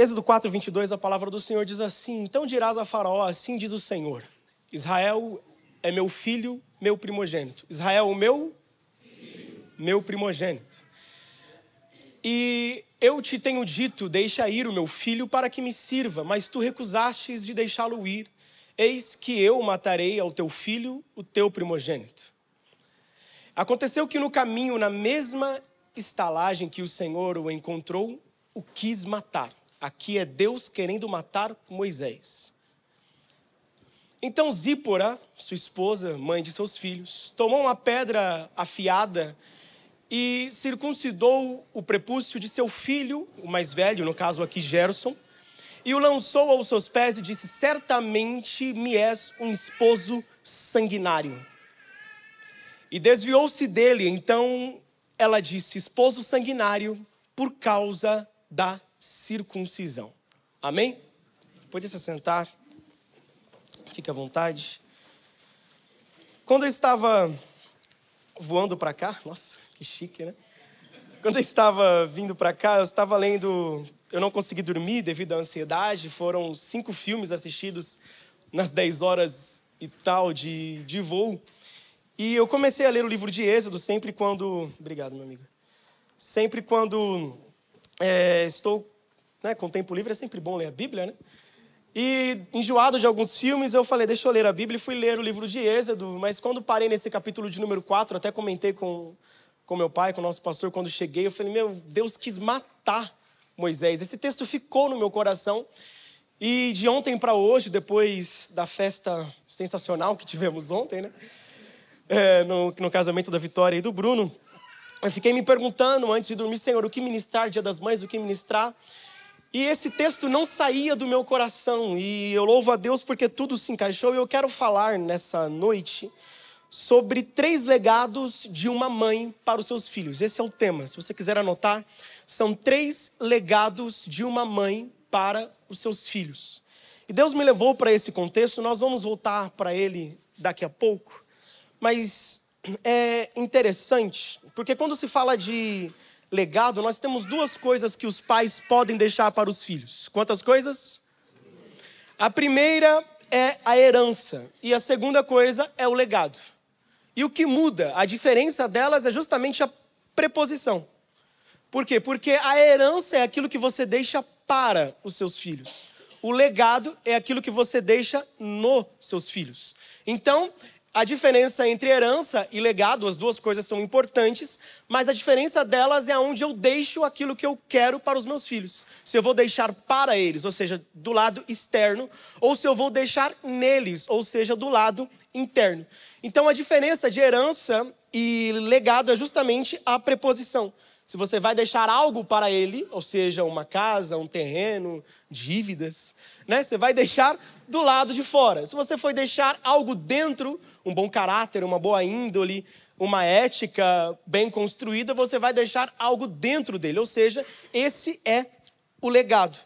Êxodo 4:22, a palavra do Senhor diz assim: então dirás a Faraó, assim diz o Senhor, Israel é meu filho, meu primogênito. Israel, o meu primogênito. E eu te tenho dito, deixa ir o meu filho para que me sirva, mas tu recusastes de deixá-lo ir. Eis que eu matarei ao teu filho, o teu primogênito. Aconteceu que no caminho, na mesma estalagem que o Senhor o encontrou, o quis matar. Aqui é Deus querendo matar Moisés. Então Zípora, sua esposa, mãe de seus filhos, tomou uma pedra afiada e circuncidou o prepúcio de seu filho, o mais velho, no caso aqui Gerson, e o lançou aos seus pés e disse: certamente me és um esposo sanguinário. E desviou-se dele. Então ela disse: esposo sanguinário, por causa da circuncisão. Amém? Pode se sentar. Fique à vontade. Quando eu estava voando para cá, nossa, que chique, né? Quando eu estava vindo para cá, eu estava lendo, eu não consegui dormir devido à ansiedade, foram 5 filmes assistidos nas 10 horas e tal de voo. E eu comecei a ler o livro de Êxodo sempre quando... Obrigado, meu amigo. Sempre quando estou com tempo livre, é sempre bom ler a Bíblia, né? E enjoado de alguns filmes, eu falei, deixa eu ler a Bíblia, e fui ler o livro de Êxodo. Mas quando parei nesse capítulo de número 4, até comentei com meu pai, com o nosso pastor, quando cheguei, eu falei, meu Deus quis matar Moisés. Esse texto ficou no meu coração. E de ontem para hoje, depois da festa sensacional que tivemos ontem, né? No casamento da Vitória e do Bruno, eu fiquei me perguntando antes de dormir, Senhor, o que ministrar, Dia das Mães, o que ministrar? E esse texto não saía do meu coração, e eu louvo a Deus porque tudo se encaixou. E eu quero falar nessa noite sobre 3 legados de uma mãe para os seus filhos. Esse é o tema, se você quiser anotar, são 3 legados de uma mãe para os seus filhos. E Deus me levou para esse contexto, nós vamos voltar para ele daqui a pouco. Mas é interessante, porque quando se fala de legado, nós temos 2 coisas que os pais podem deixar para os filhos. Quantas coisas? A primeira é a herança e a segunda coisa é o legado. E o que muda, a diferença delas é justamente a preposição. Por quê? Porque a herança é aquilo que você deixa para os seus filhos. O legado é aquilo que você deixa nos seus filhos. Então, a diferença entre herança e legado, as 2 coisas são importantes, mas a diferença delas é onde eu deixo aquilo que eu quero para os meus filhos. Se eu vou deixar para eles, ou seja, do lado externo, ou se eu vou deixar neles, ou seja, do lado interno. Então a diferença de herança e legado é justamente a preposição. Se você vai deixar algo para ele, ou seja, uma casa, um terreno, dívidas, né? Você vai deixar do lado de fora. Se você for deixar algo dentro, um bom caráter, uma boa índole, uma ética bem construída, você vai deixar algo dentro dele. Ou seja, esse é o legado.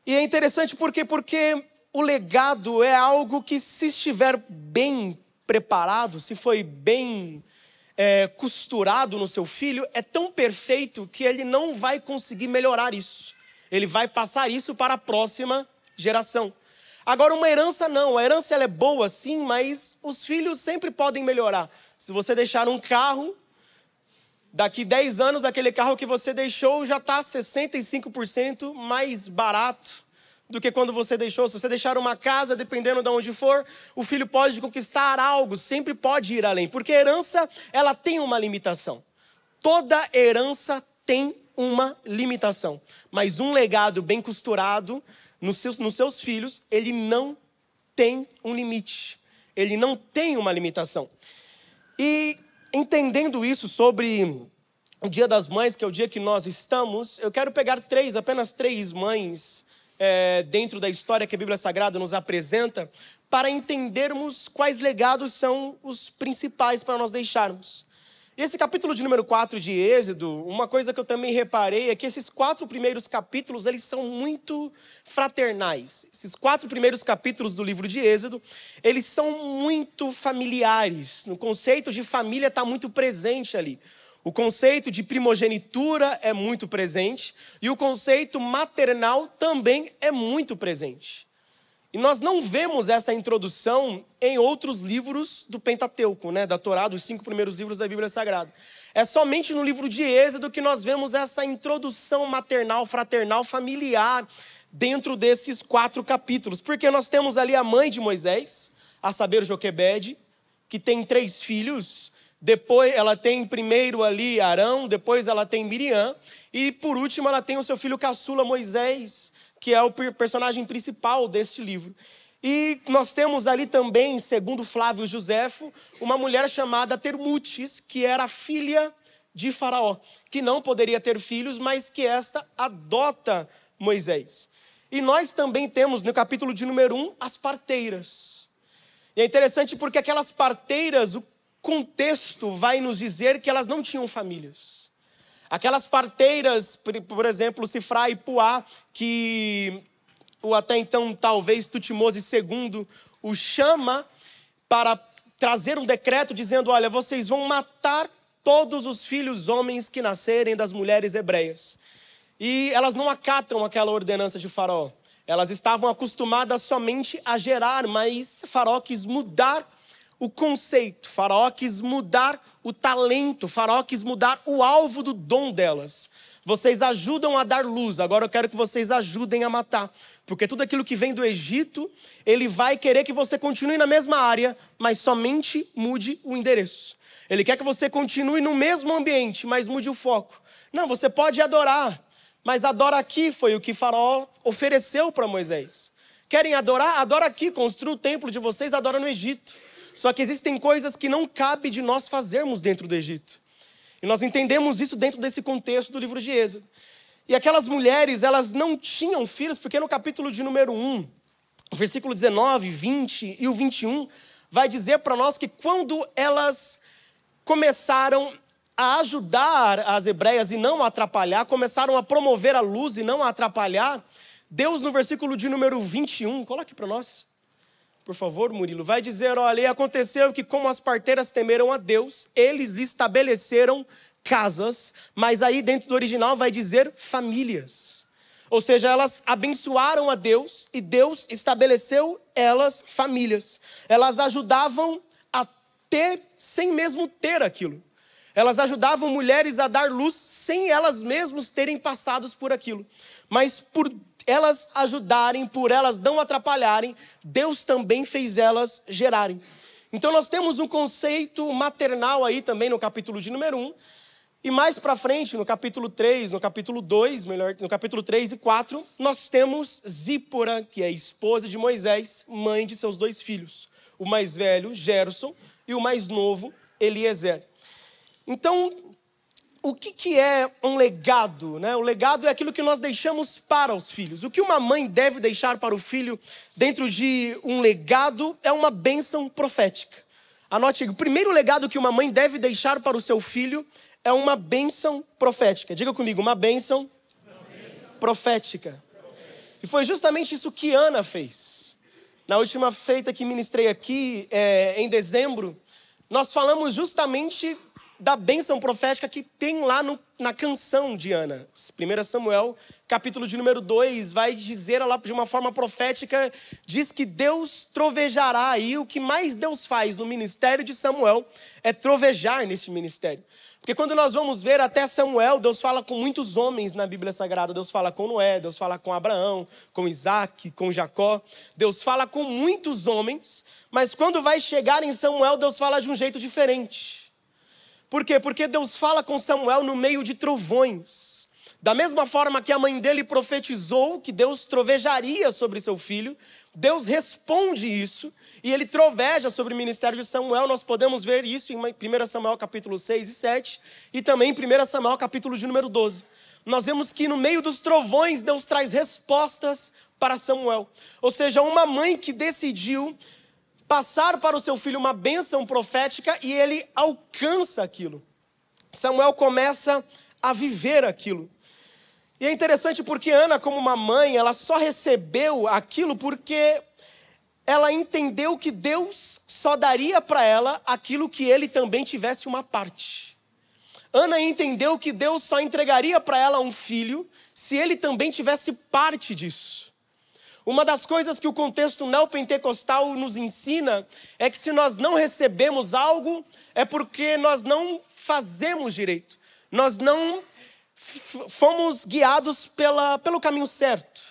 E é interessante porque o legado é algo que, se estiver bem preparado, se foi bem costurado no seu filho, é tão perfeito que ele não vai conseguir melhorar isso. Ele vai passar isso para a próxima geração. Agora, uma herança não. A herança ela é boa, sim, mas os filhos sempre podem melhorar. Se você deixar um carro, daqui 10 anos, aquele carro que você deixou já está 65% mais barato do que quando você deixou. Se você deixar uma casa, dependendo de onde for, o filho pode conquistar algo, sempre pode ir além. Porque a herança, ela tem uma limitação. Toda herança tem uma limitação. Mas um legado bem costurado nos seus filhos, ele não tem um limite. Ele não tem uma limitação. E entendendo isso sobre o Dia das Mães, que é o dia que nós estamos, eu quero pegar apenas três mães dentro da história que a Bíblia Sagrada nos apresenta, para entendermos quais legados são os principais para nós deixarmos. E esse capítulo de número 4 de Êxodo, uma coisa que eu também reparei é que esses 4 primeiros capítulos, eles são muito fraternais. Esses 4 primeiros capítulos do livro de Êxodo, eles são muito familiares. O conceito de família está muito presente ali. O conceito de primogenitura é muito presente e o conceito maternal também é muito presente. E nós não vemos essa introdução em outros livros do Pentateuco, da Torá, dos 5 primeiros livros da Bíblia Sagrada. É somente no livro de Êxodo que nós vemos essa introdução maternal, fraternal, familiar, dentro desses 4 capítulos. Porque nós temos ali a mãe de Moisés, a saber, Joquebede, que tem 3 filhos. Depois ela tem primeiro ali Arão, depois ela tem Miriam. E por último ela tem o seu filho caçula Moisés, que é o personagem principal deste livro. E nós temos ali também, segundo Flávio Joséfo, uma mulher chamada Termutes, que era filha de Faraó, que não poderia ter filhos, mas que esta adota Moisés. E nós também temos, no capítulo de número 1, as parteiras. E é interessante porque aquelas parteiras, o contexto vai nos dizer que elas não tinham famílias. Aquelas parteiras, por exemplo, Sifrá e Puá, que o até então talvez Tutmose II o chama para trazer um decreto dizendo: olha, vocês vão matar todos os filhos homens que nascerem das mulheres hebreias. E elas não acatam aquela ordenança de Faraó. Elas estavam acostumadas somente a gerar, mas Faraó quis mudar o conceito, Faraó quis mudar o talento, Faraó quis mudar o alvo do dom delas. Vocês ajudam a dar luz, agora eu quero que vocês ajudem a matar. Porque tudo aquilo que vem do Egito, ele vai querer que você continue na mesma área, mas somente mude o endereço. Ele quer que você continue no mesmo ambiente, mas mude o foco. Não, você pode adorar, mas adora aqui, foi o que Faraó ofereceu para Moisés. Querem adorar? Adora aqui, construa o templo de vocês, adora no Egito. Só que existem coisas que não cabe de nós fazermos dentro do Egito. E nós entendemos isso dentro desse contexto do livro de Êxodo. E aquelas mulheres, elas não tinham filhos, porque no capítulo de número 1, o versículo 19, 20 e o 21, vai dizer para nós que quando elas começaram a ajudar as hebreias e não a atrapalhar, começaram a promover a luz e não a atrapalhar, Deus no versículo de número 21, coloque para nós, por favor, Murilo, vai dizer: olha, e aconteceu que como as parteiras temeram a Deus, eles lhe estabeleceram casas, mas aí dentro do original vai dizer famílias. Ou seja, elas abençoaram a Deus e Deus estabeleceu elas famílias. Elas ajudavam a ter sem mesmo ter aquilo. Elas ajudavam mulheres a dar luz sem elas mesmas terem passado por aquilo. Mas por elas ajudarem, por elas não atrapalharem, Deus também fez elas gerarem. Então nós temos um conceito maternal aí também no capítulo de número 1. E mais para frente, no capítulo 3, no capítulo 2, no capítulo 3 e 4, nós temos Zípora, que é esposa de Moisés, mãe de seus 2 filhos. O mais velho, Gerson, e o mais novo, Eliezer. Então, o que é um legado? O legado é aquilo que nós deixamos para os filhos. O que uma mãe deve deixar para o filho dentro de um legado é uma bênção profética. Anote aí, o primeiro legado que uma mãe deve deixar para o seu filho é uma bênção profética. Diga comigo, uma bênção profética. E foi justamente isso que Ana fez. Na última feita que ministrei aqui, em dezembro, nós falamos justamente da bênção profética que tem lá na canção de Ana. 1 Samuel, capítulo de número 2, vai dizer lá de uma forma profética, diz que Deus trovejará. E o que mais Deus faz no ministério de Samuel é trovejar nesse ministério. Porque quando nós vamos ver até Samuel, Deus fala com muitos homens na Bíblia Sagrada. Deus fala com Noé, Deus fala com Abraão, com Isaac, com Jacó. Deus fala com muitos homens, mas quando vai chegar em Samuel, Deus fala de um jeito diferente. Por quê? Porque Deus fala com Samuel no meio de trovões. Da mesma forma que a mãe dele profetizou que Deus trovejaria sobre seu filho, Deus responde isso e ele troveja sobre o ministério de Samuel. Nós podemos ver isso em 1 Samuel capítulo 6 e 7 e também em 1 Samuel capítulo de número 12. Nós vemos que no meio dos trovões Deus traz respostas para Samuel. Ou seja, uma mãe que decidiu passar para o seu filho uma bênção profética e ele alcança aquilo. Samuel começa a viver aquilo. E é interessante porque Ana, como uma mãe, ela só recebeu aquilo porque ela entendeu que Deus só daria para ela aquilo que ele também tivesse uma parte. Ana entendeu que Deus só entregaria para ela um filho se ele também tivesse parte disso. Uma das coisas que o contexto neopentecostal nos ensina é que se nós não recebemos algo, é porque nós não fazemos direito. Nós não fomos guiados pelo caminho certo.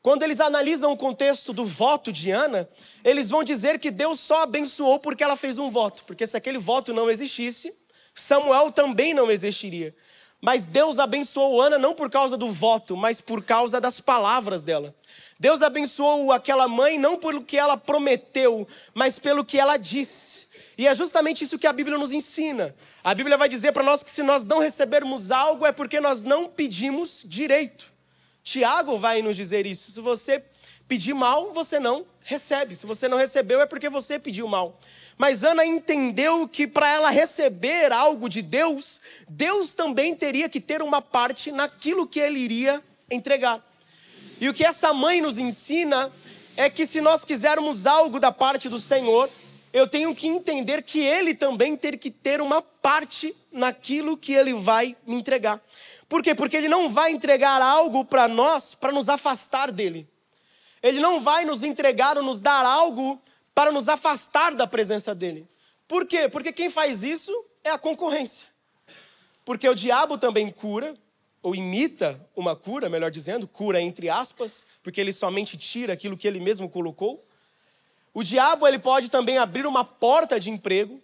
Quando eles analisam o contexto do voto de Ana, eles vão dizer que Deus só abençoou porque ela fez um voto. Porque se aquele voto não existisse, Samuel também não existiria. Mas Deus abençoou Ana não por causa do voto, mas por causa das palavras dela. Deus abençoou aquela mãe não pelo que ela prometeu, mas pelo que ela disse. E é justamente isso que a Bíblia nos ensina. A Bíblia vai dizer para nós que se nós não recebermos algo é porque nós não pedimos direito. Tiago vai nos dizer isso. Se você pedir mal, você não recebe. Se você não recebeu, é porque você pediu mal. Mas Ana entendeu que para ela receber algo de Deus, Deus também teria que ter uma parte naquilo que ele iria entregar. E o que essa mãe nos ensina é que se nós quisermos algo da parte do Senhor, eu tenho que entender que ele também tem que ter uma parte naquilo que ele vai me entregar. Por quê? Porque ele não vai entregar algo para nós para nos afastar dele. Ele não vai nos entregar ou nos dar algo para nos afastar da presença dele. Por quê? Porque quem faz isso é a concorrência. Porque o diabo também cura, ou imita uma cura, melhor dizendo, cura entre aspas, porque ele somente tira aquilo que ele mesmo colocou. O diabo ele pode também abrir uma porta de emprego.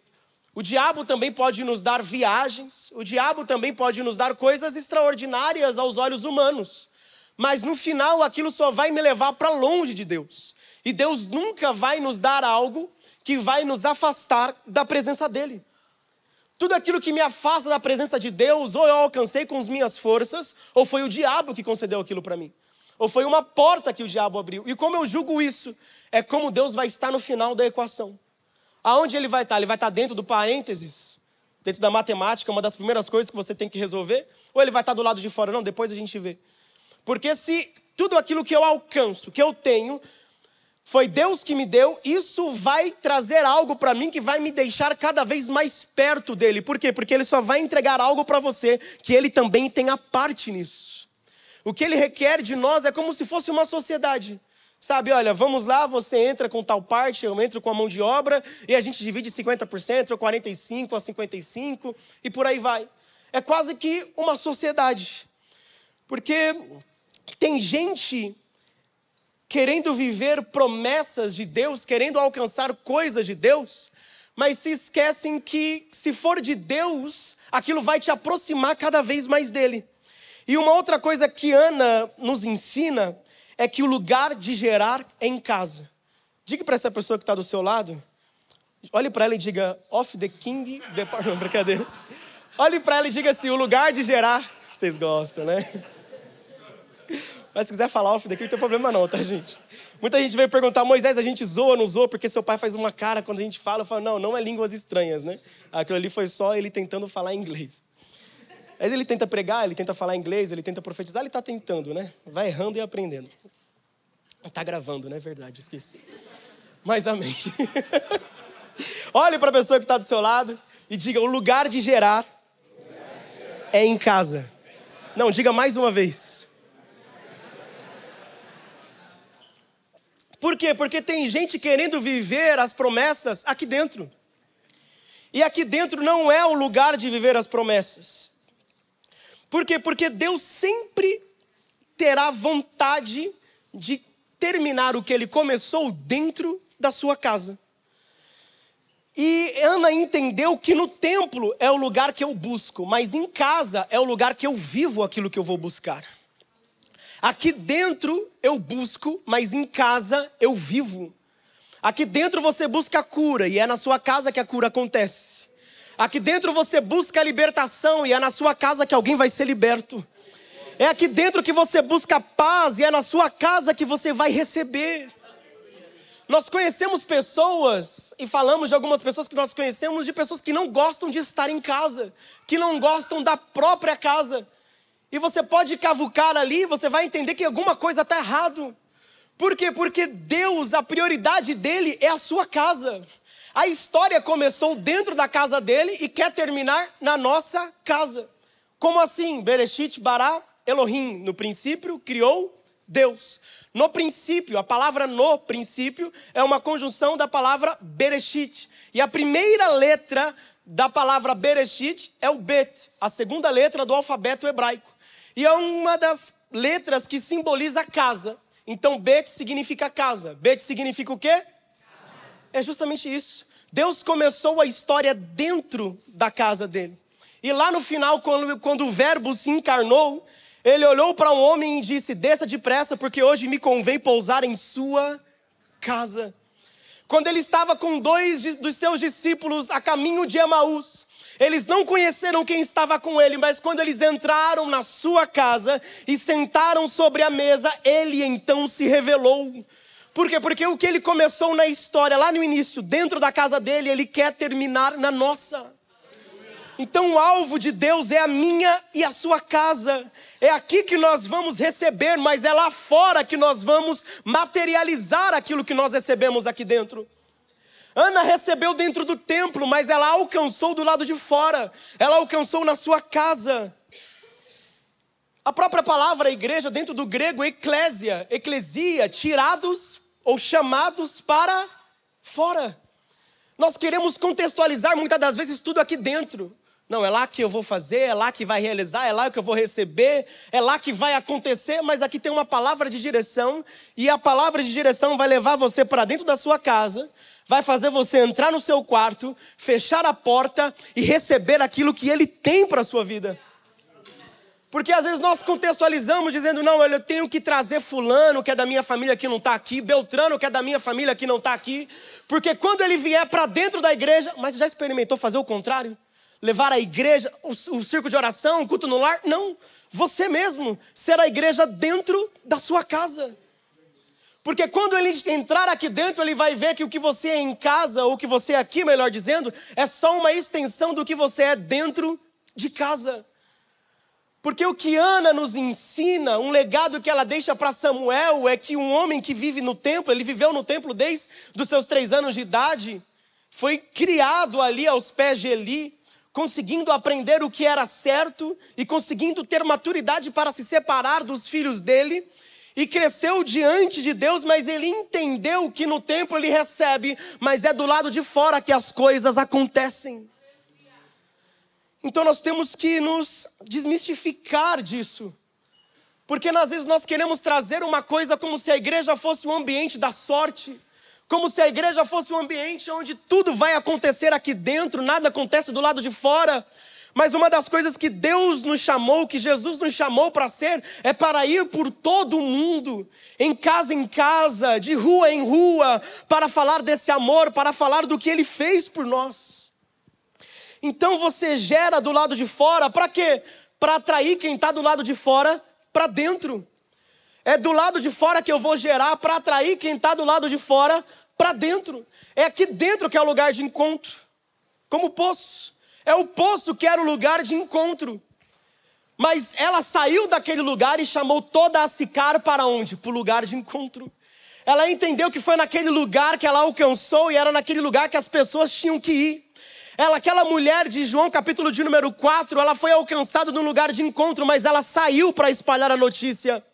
O diabo também pode nos dar viagens. O diabo também pode nos dar coisas extraordinárias aos olhos humanos. Mas no final aquilo só vai me levar para longe de Deus. E Deus nunca vai nos dar algo que vai nos afastar da presença dele. Tudo aquilo que me afasta da presença de Deus, ou eu alcancei com as minhas forças, ou foi o diabo que concedeu aquilo para mim. Ou foi uma porta que o diabo abriu. E como eu julgo isso, é como Deus vai estar no final da equação. Aonde ele vai estar? Ele vai estar dentro do parênteses, dentro da matemática, uma das primeiras coisas que você tem que resolver? Ou ele vai estar do lado de fora? Não, depois a gente vê. Porque se tudo aquilo que eu alcanço, que eu tenho, foi Deus que me deu, isso vai trazer algo para mim que vai me deixar cada vez mais perto dele. Por quê? Porque ele só vai entregar algo para você que ele também tenha parte nisso. O que ele requer de nós é como se fosse uma sociedade. Sabe, olha, vamos lá, você entra com tal parte, eu entro com a mão de obra, e a gente divide 50%, ou 45% a 55%, e por aí vai. É quase que uma sociedade. Porque tem gente querendo viver promessas de Deus, querendo alcançar coisas de Deus, mas se esquecem que se for de Deus, aquilo vai te aproximar cada vez mais dele. E uma outra coisa que Ana nos ensina é que o lugar de gerar é em casa. Diga para essa pessoa que está do seu lado, olhe para ela e diga, of the king, não, brincadeira. Olhe para ela e diga assim, o lugar de gerar, vocês gostam, né? Mas se quiser falar off the king, não tem problema não, tá, gente? Muita gente veio perguntar, Moisés, a gente zoa ou não zoa? Porque seu pai faz uma cara quando a gente fala. Eu falo, não é línguas estranhas, né? Aquilo ali foi só ele tentando falar inglês. Aí ele tenta pregar, ele tenta falar inglês, ele tenta profetizar, ele está tentando, né? Vai errando e aprendendo. Está gravando, né? Verdade, esqueci. Mas amém. Olhe para a pessoa que está do seu lado e diga, o lugar de gerar é em casa. Não, diga mais uma vez. Por quê? Porque tem gente querendo viver as promessas aqui dentro. E aqui dentro não é o lugar de viver as promessas. Por quê? Porque Deus sempre terá vontade de terminar o que Ele começou dentro da sua casa. E Ana entendeu que no templo é o lugar que eu busco, mas em casa é o lugar que eu vivo aquilo que eu vou buscar. Aqui dentro eu busco, mas em casa eu vivo. Aqui dentro você busca a cura e é na sua casa que a cura acontece. Aqui dentro você busca a libertação e é na sua casa que alguém vai ser liberto. É aqui dentro que você busca paz e é na sua casa que você vai receber. Nós conhecemos pessoas, e falamos de algumas pessoas que nós conhecemos, de pessoas que não gostam de estar em casa, que não gostam da própria casa. E você pode cavucar ali, você vai entender que alguma coisa está errado. Por quê? Porque Deus, a prioridade dele é a sua casa. A história começou dentro da casa dele e quer terminar na nossa casa. Como assim? Bereshit bara Elohim. No princípio criou Deus. No princípio, a palavra no princípio é uma conjunção da palavra Bereshit. E a primeira letra da palavra Bereshit é o Bet, a segunda letra do alfabeto hebraico. E é uma das letras que simboliza casa. Então Bet significa casa. Bet significa o quê? É justamente isso. Deus começou a história dentro da casa dele. E lá no final, quando o verbo se encarnou, ele olhou para um homem e disse: desça depressa, porque hoje me convém pousar em sua casa. Quando ele estava com 2 dos seus discípulos a caminho de Emaús, eles não conheceram quem estava com ele, mas quando eles entraram na sua casa e sentaram sobre a mesa, ele então se revelou. Por quê? Porque o que ele começou na história, lá no início, dentro da casa dele, ele quer terminar na nossa. Então o alvo de Deus é a minha e a sua casa. É aqui que nós vamos receber, mas é lá fora que nós vamos materializar aquilo que nós recebemos aqui dentro. Ana recebeu dentro do templo, mas ela alcançou do lado de fora. Ela alcançou na sua casa. A própria palavra igreja, dentro do grego, eclesia, tirados ou chamados para fora. Nós queremos contextualizar muitas das vezes tudo aqui dentro. Não, é lá que eu vou fazer, é lá que vai realizar, é lá que eu vou receber, é lá que vai acontecer, mas aqui tem uma palavra de direção, e a palavra de direção vai levar você para dentro da sua casa, vai fazer você entrar no seu quarto, fechar a porta e receber aquilo que Ele tem para a sua vida. Porque às vezes nós contextualizamos dizendo: não, eu tenho que trazer fulano que é da minha família que não está aqui, Beltrano que é da minha família que não está aqui, porque quando ele vier para dentro da igreja, mas já experimentou fazer o contrário? Levar a igreja, o círculo de oração, o culto no lar? Não, você mesmo ser a igreja dentro da sua casa. Porque quando ele entrar aqui dentro, ele vai ver que o que você é em casa, ou o que você é aqui, melhor dizendo, é só uma extensão do que você é dentro de casa. Porque o que Ana nos ensina, um legado que ela deixa para Samuel, é que um homem que vive no templo, ele viveu no templo desde os seus 3 anos de idade, foi criado ali aos pés de Eli, conseguindo aprender o que era certo e conseguindo ter maturidade para se separar dos filhos dele, e cresceu diante de Deus, mas ele entendeu que no templo ele recebe, mas é do lado de fora que as coisas acontecem. Então nós temos que nos desmistificar disso, porque às vezes nós queremos trazer uma coisa como se a igreja fosse um ambiente da sorte, como se a igreja fosse um ambiente onde tudo vai acontecer aqui dentro, nada acontece do lado de fora. Mas uma das coisas que Deus nos chamou, que Jesus nos chamou para ser, é para ir por todo o mundo, em casa, de rua em rua, para falar desse amor, para falar do que Ele fez por nós. Então você gera do lado de fora, para quê? Para atrair quem está do lado de fora para dentro. É do lado de fora que eu vou gerar para atrair quem está do lado de fora para dentro. É aqui dentro que é o lugar de encontro. Como o poço. É o poço que era o lugar de encontro. Mas ela saiu daquele lugar e chamou toda a Sicar para onde? Para o lugar de encontro. Ela entendeu que foi naquele lugar que ela alcançou e era naquele lugar que as pessoas tinham que ir. Aquela mulher de João capítulo de número 4, ela foi alcançada num lugar de encontro, mas ela saiu para espalhar a notícia.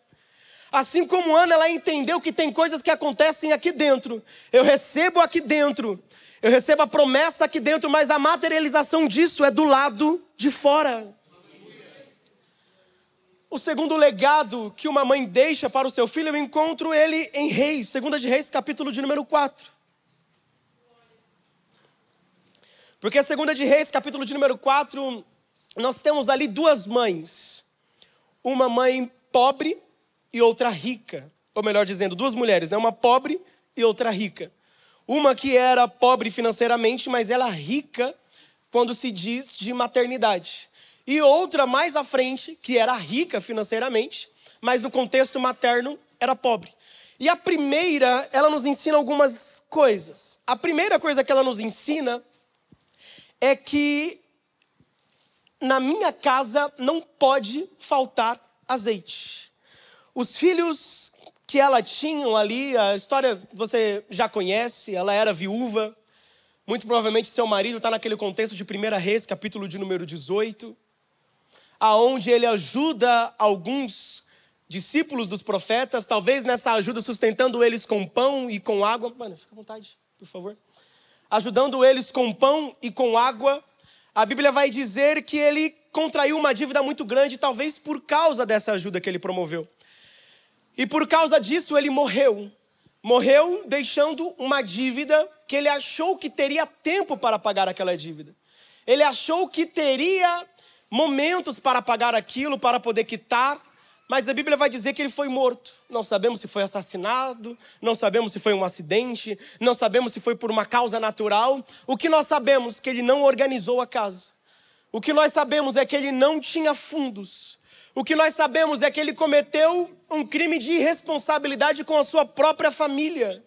Assim como Ana, ela entendeu que tem coisas que acontecem aqui dentro. Eu recebo aqui dentro. Eu recebo a promessa aqui dentro, mas a materialização disso é do lado de fora. O segundo legado que uma mãe deixa para o seu filho, eu encontro ele em Reis, 2 de Reis, capítulo de número 4. Porque 2 de Reis, capítulo de número 4, nós temos ali 2 mães. Uma mãe pobre e outra rica. Ou melhor dizendo, 2 mulheres, né? Uma pobre e outra rica. Uma que era pobre financeiramente, mas ela rica quando se diz de maternidade. E outra mais à frente, que era rica financeiramente, mas no contexto materno era pobre. E a primeira, ela nos ensina algumas coisas. A primeira coisa que ela nos ensina é que na minha casa não pode faltar azeite. Os filhos que ela tinha ali, a história você já conhece, ela era viúva. Muito provavelmente seu marido está naquele contexto de 1 Reis, capítulo de número 18, aonde ele ajuda alguns discípulos dos profetas, talvez nessa ajuda sustentando eles com pão e com água. Mano, fica à vontade, por favor. Ajudando eles com pão e com água. A Bíblia vai dizer que ele contraiu uma dívida muito grande, talvez por causa dessa ajuda que ele promoveu. E por causa disso ele morreu. Morreu deixando uma dívida que ele achou que teria tempo para pagar aquela dívida. Ele achou que teria momentos para pagar aquilo, para poder quitar, mas a Bíblia vai dizer que ele foi morto. Não sabemos se foi assassinado, não sabemos se foi um acidente, não sabemos se foi por uma causa natural. O que nós sabemos é que ele não organizou a casa. O que nós sabemos é que ele não tinha fundos. O que nós sabemos é que ele cometeu um crime de irresponsabilidade com a sua própria família.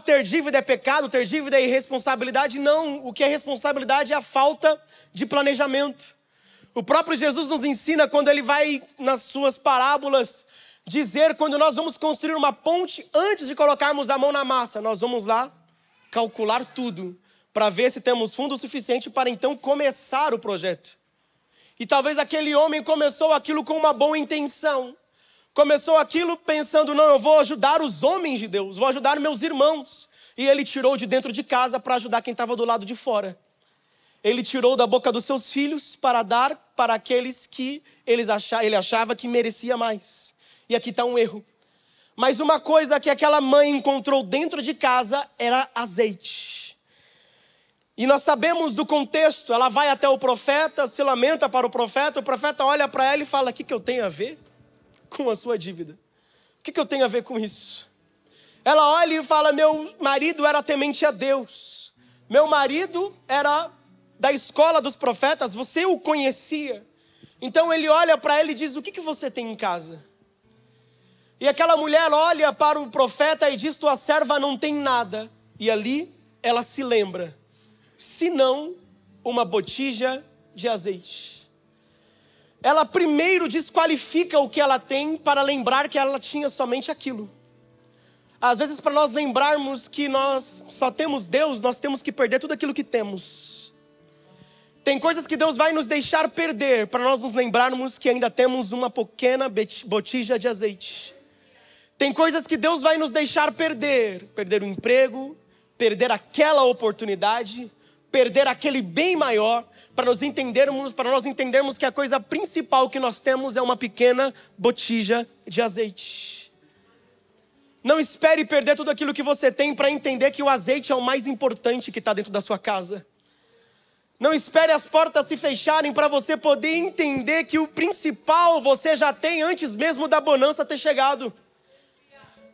Ter dívida é pecado, ter dívida é irresponsabilidade? Não, o que é responsabilidade é a falta de planejamento. O próprio Jesus nos ensina quando ele vai nas suas parábolas dizer, quando nós vamos construir uma ponte, antes de colocarmos a mão na massa, nós vamos lá calcular tudo, para ver se temos fundo suficiente para então começar o projeto. E talvez aquele homem começou aquilo com uma boa intenção. Começou aquilo pensando, não, eu vou ajudar os homens de Deus, vou ajudar meus irmãos. E ele tirou de dentro de casa para ajudar quem estava do lado de fora. Ele tirou da boca dos seus filhos para dar para aqueles que ele achava que merecia mais. E aqui está um erro. Mas uma coisa que aquela mãe encontrou dentro de casa era azeite. E nós sabemos do contexto, ela vai até o profeta, se lamenta para o profeta olha para ela e fala, o que eu tenho a ver com a sua dívida? O que eu tenho a ver com isso? Ela olha e fala, meu marido era temente a Deus. Meu marido era da escola dos profetas, você o conhecia. Então ele olha para ela e diz, o que você tem em casa? E aquela mulher olha para o profeta e diz, tua serva não tem nada. E ali ela se lembra, senão uma botija de azeite. Ela primeiro desqualifica o que ela tem para lembrar que ela tinha somente aquilo. Às vezes, para nós lembrarmos que nós só temos Deus, nós temos que perder tudo aquilo que temos. Tem coisas que Deus vai nos deixar perder para nós nos lembrarmos que ainda temos uma pequena botija de azeite. Tem coisas que Deus vai nos deixar perder o emprego, perder aquela oportunidade, perder aquele bem maior, para nós entendermos que a coisa principal que nós temos é uma pequena botija de azeite. Não espere perder tudo aquilo que você tem para entender que o azeite é o mais importante que está dentro da sua casa. Não espere as portas se fecharem para você poder entender que o principal você já tem antes mesmo da bonança ter chegado.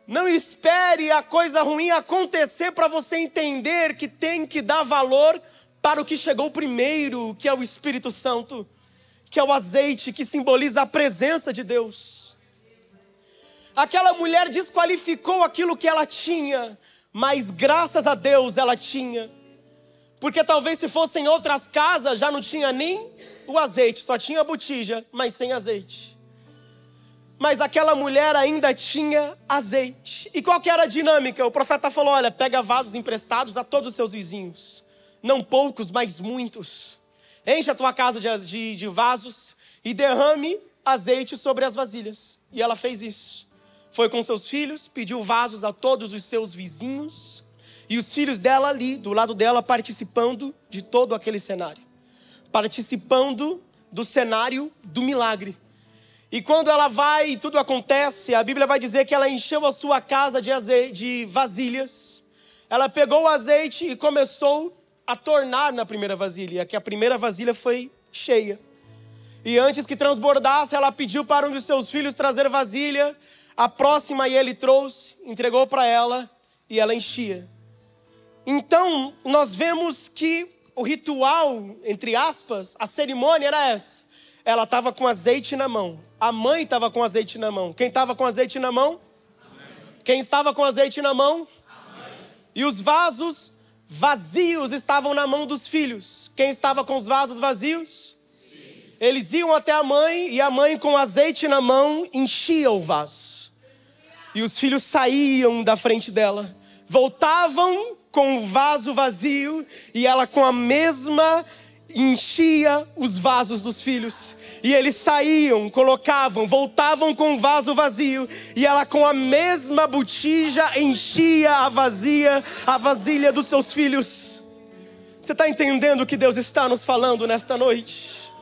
Não espere a coisa ruim acontecer para você entender que tem que dar valor para o que chegou primeiro, que é o Espírito Santo, que é o azeite, que simboliza a presença de Deus. Aquela mulher desqualificou aquilo que ela tinha, mas graças a Deus ela tinha. Porque talvez se fossem outras casas já não tinha nem o azeite, só tinha a botija, mas sem azeite. Mas aquela mulher ainda tinha azeite. E qual que era a dinâmica? O profeta falou, olha, pega vasos emprestados a todos os seus vizinhos. Não poucos, mas muitos. Enche a tua casa de vasos e derrame azeite sobre as vasilhas. E ela fez isso. Foi com seus filhos, pediu vasos a todos os seus vizinhos. E os filhos dela ali, do lado dela, participando de todo aquele cenário. Participando do cenário do milagre. E quando ela vai e tudo acontece, a Bíblia vai dizer que ela encheu a sua casa de vasilhas. Ela pegou o azeite e começou a tornar na primeira vasilha. Que a primeira vasilha foi cheia. E antes que transbordasse, ela pediu para um dos seus filhos trazer vasilha. A próxima ele trouxe, entregou para ela e ela enchia. Então, nós vemos que o ritual, entre aspas, a cerimônia era essa. Ela estava com azeite na mão. A mãe estava com azeite na mão. Quem estava com azeite na mão? Amém. Quem estava com azeite na mão? Amém. E os vasos vazios estavam na mão dos filhos. Quem estava com os vasos vazios? Sim. Eles iam até a mãe e a mãe com azeite na mão enchia o vaso. E os filhos saíam da frente dela. Voltavam com um vaso vazio e ela com a mesma enchia os vasos dos filhos. E eles saíam, colocavam, voltavam com o vaso vazio e ela com a mesma botija enchia a vasilha dos seus filhos. Você está entendendo o que Deus está nos falando nesta noite?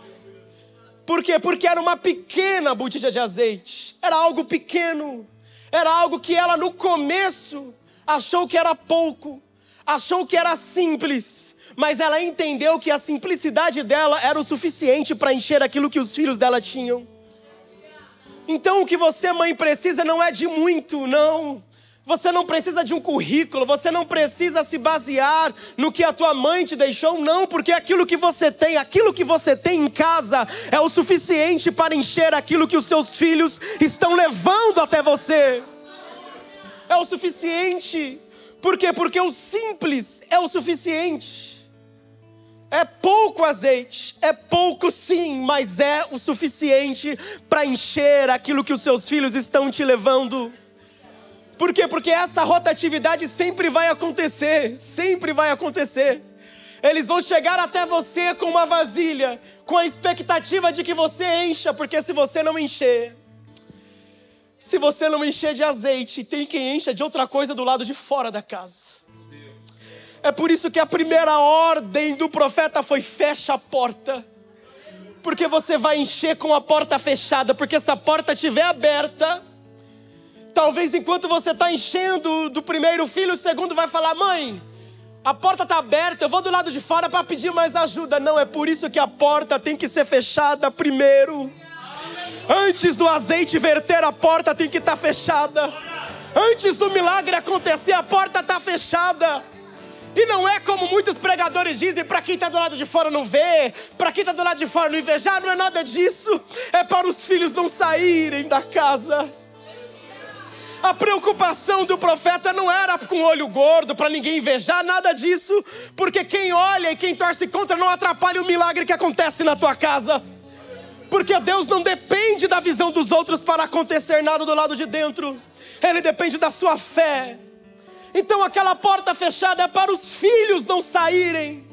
Por quê? Porque era uma pequena botija de azeite. Era algo pequeno. Era algo que ela no começo achou que era pouco. Achou que era simples. Mas ela entendeu que a simplicidade dela era o suficiente para encher aquilo que os filhos dela tinham. Então o que você, mãe, precisa não é de muito, não. Você não precisa de um currículo, você não precisa se basear no que a tua mãe te deixou, não, porque aquilo que você tem em casa é o suficiente para encher aquilo que os seus filhos estão levando até você. É o suficiente. Por quê? Porque o simples é o suficiente. É pouco azeite, é pouco sim, mas é o suficiente para encher aquilo que os seus filhos estão te levando. Por quê? Porque essa rotatividade sempre vai acontecer, sempre vai acontecer. Eles vão chegar até você com uma vasilha, com a expectativa de que você encha, porque se você não encher de azeite, tem quem encha de outra coisa do lado de fora da casa. É por isso que a primeira ordem do profeta foi: fecha a porta. Porque você vai encher com a porta fechada, porque se a porta estiver aberta, talvez enquanto você está enchendo do primeiro filho, o segundo vai falar: mãe, a porta está aberta, eu vou do lado de fora para pedir mais ajuda. Não, é por isso que a porta tem que ser fechada primeiro. Antes do azeite verter, a porta tem que estar fechada. Antes do milagre acontecer, a porta está fechada. E não é como muitos pregadores dizem, para quem está do lado de fora não vê, para quem está do lado de fora não invejar. Não é nada disso. É para os filhos não saírem da casa. A preocupação do profeta não era com o olho gordo, para ninguém invejar, nada disso. Porque quem olha e quem torce contra não atrapalha o milagre que acontece na tua casa. Porque Deus não depende da visão dos outros para acontecer nada do lado de dentro. Ele depende da sua fé. Então aquela porta fechada é para os filhos não saírem.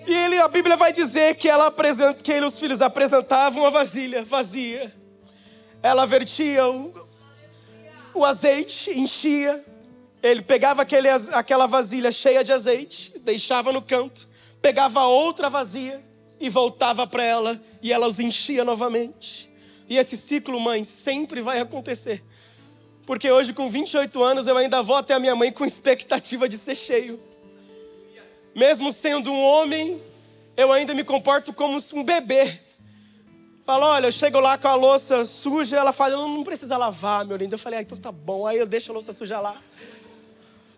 E a Bíblia vai dizer que os filhos apresentavam uma vasilha vazia. Ela vertia o azeite, enchia. Ele pegava aquela vasilha cheia de azeite, deixava no canto, pegava outra vazia e voltava para ela, e ela os enchia novamente. E esse ciclo, mãe, sempre vai acontecer. Porque hoje, com 28 anos, eu ainda vou até a minha mãe com expectativa de ser cheio. Mesmo sendo um homem, eu ainda me comporto como um bebê. Falo: olha, eu chego lá com a louça suja, ela fala: não precisa lavar, meu lindo. Eu falei: então tá bom. Aí eu deixo a louça suja lá.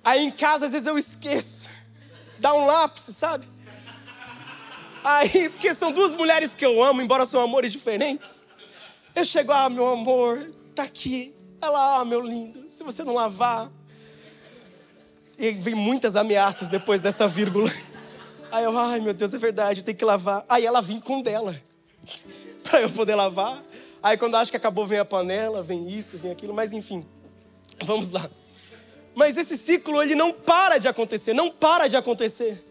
Aí em casa, às vezes eu esqueço. Dá um lapso, sabe? Aí, porque são duas mulheres que eu amo, embora são amores diferentes. Eu chego: ah, meu amor, tá aqui. Ela: ah, meu lindo, se você não lavar. E vem muitas ameaças depois dessa vírgula. Aí eu: ai, meu Deus, é verdade, eu tenho que lavar. Aí ela vem com dela, para eu poder lavar. Aí quando acho que acabou, vem a panela, vem isso, vem aquilo. Mas enfim, vamos lá. Mas esse ciclo, ele não para de acontecer, não para de acontecer.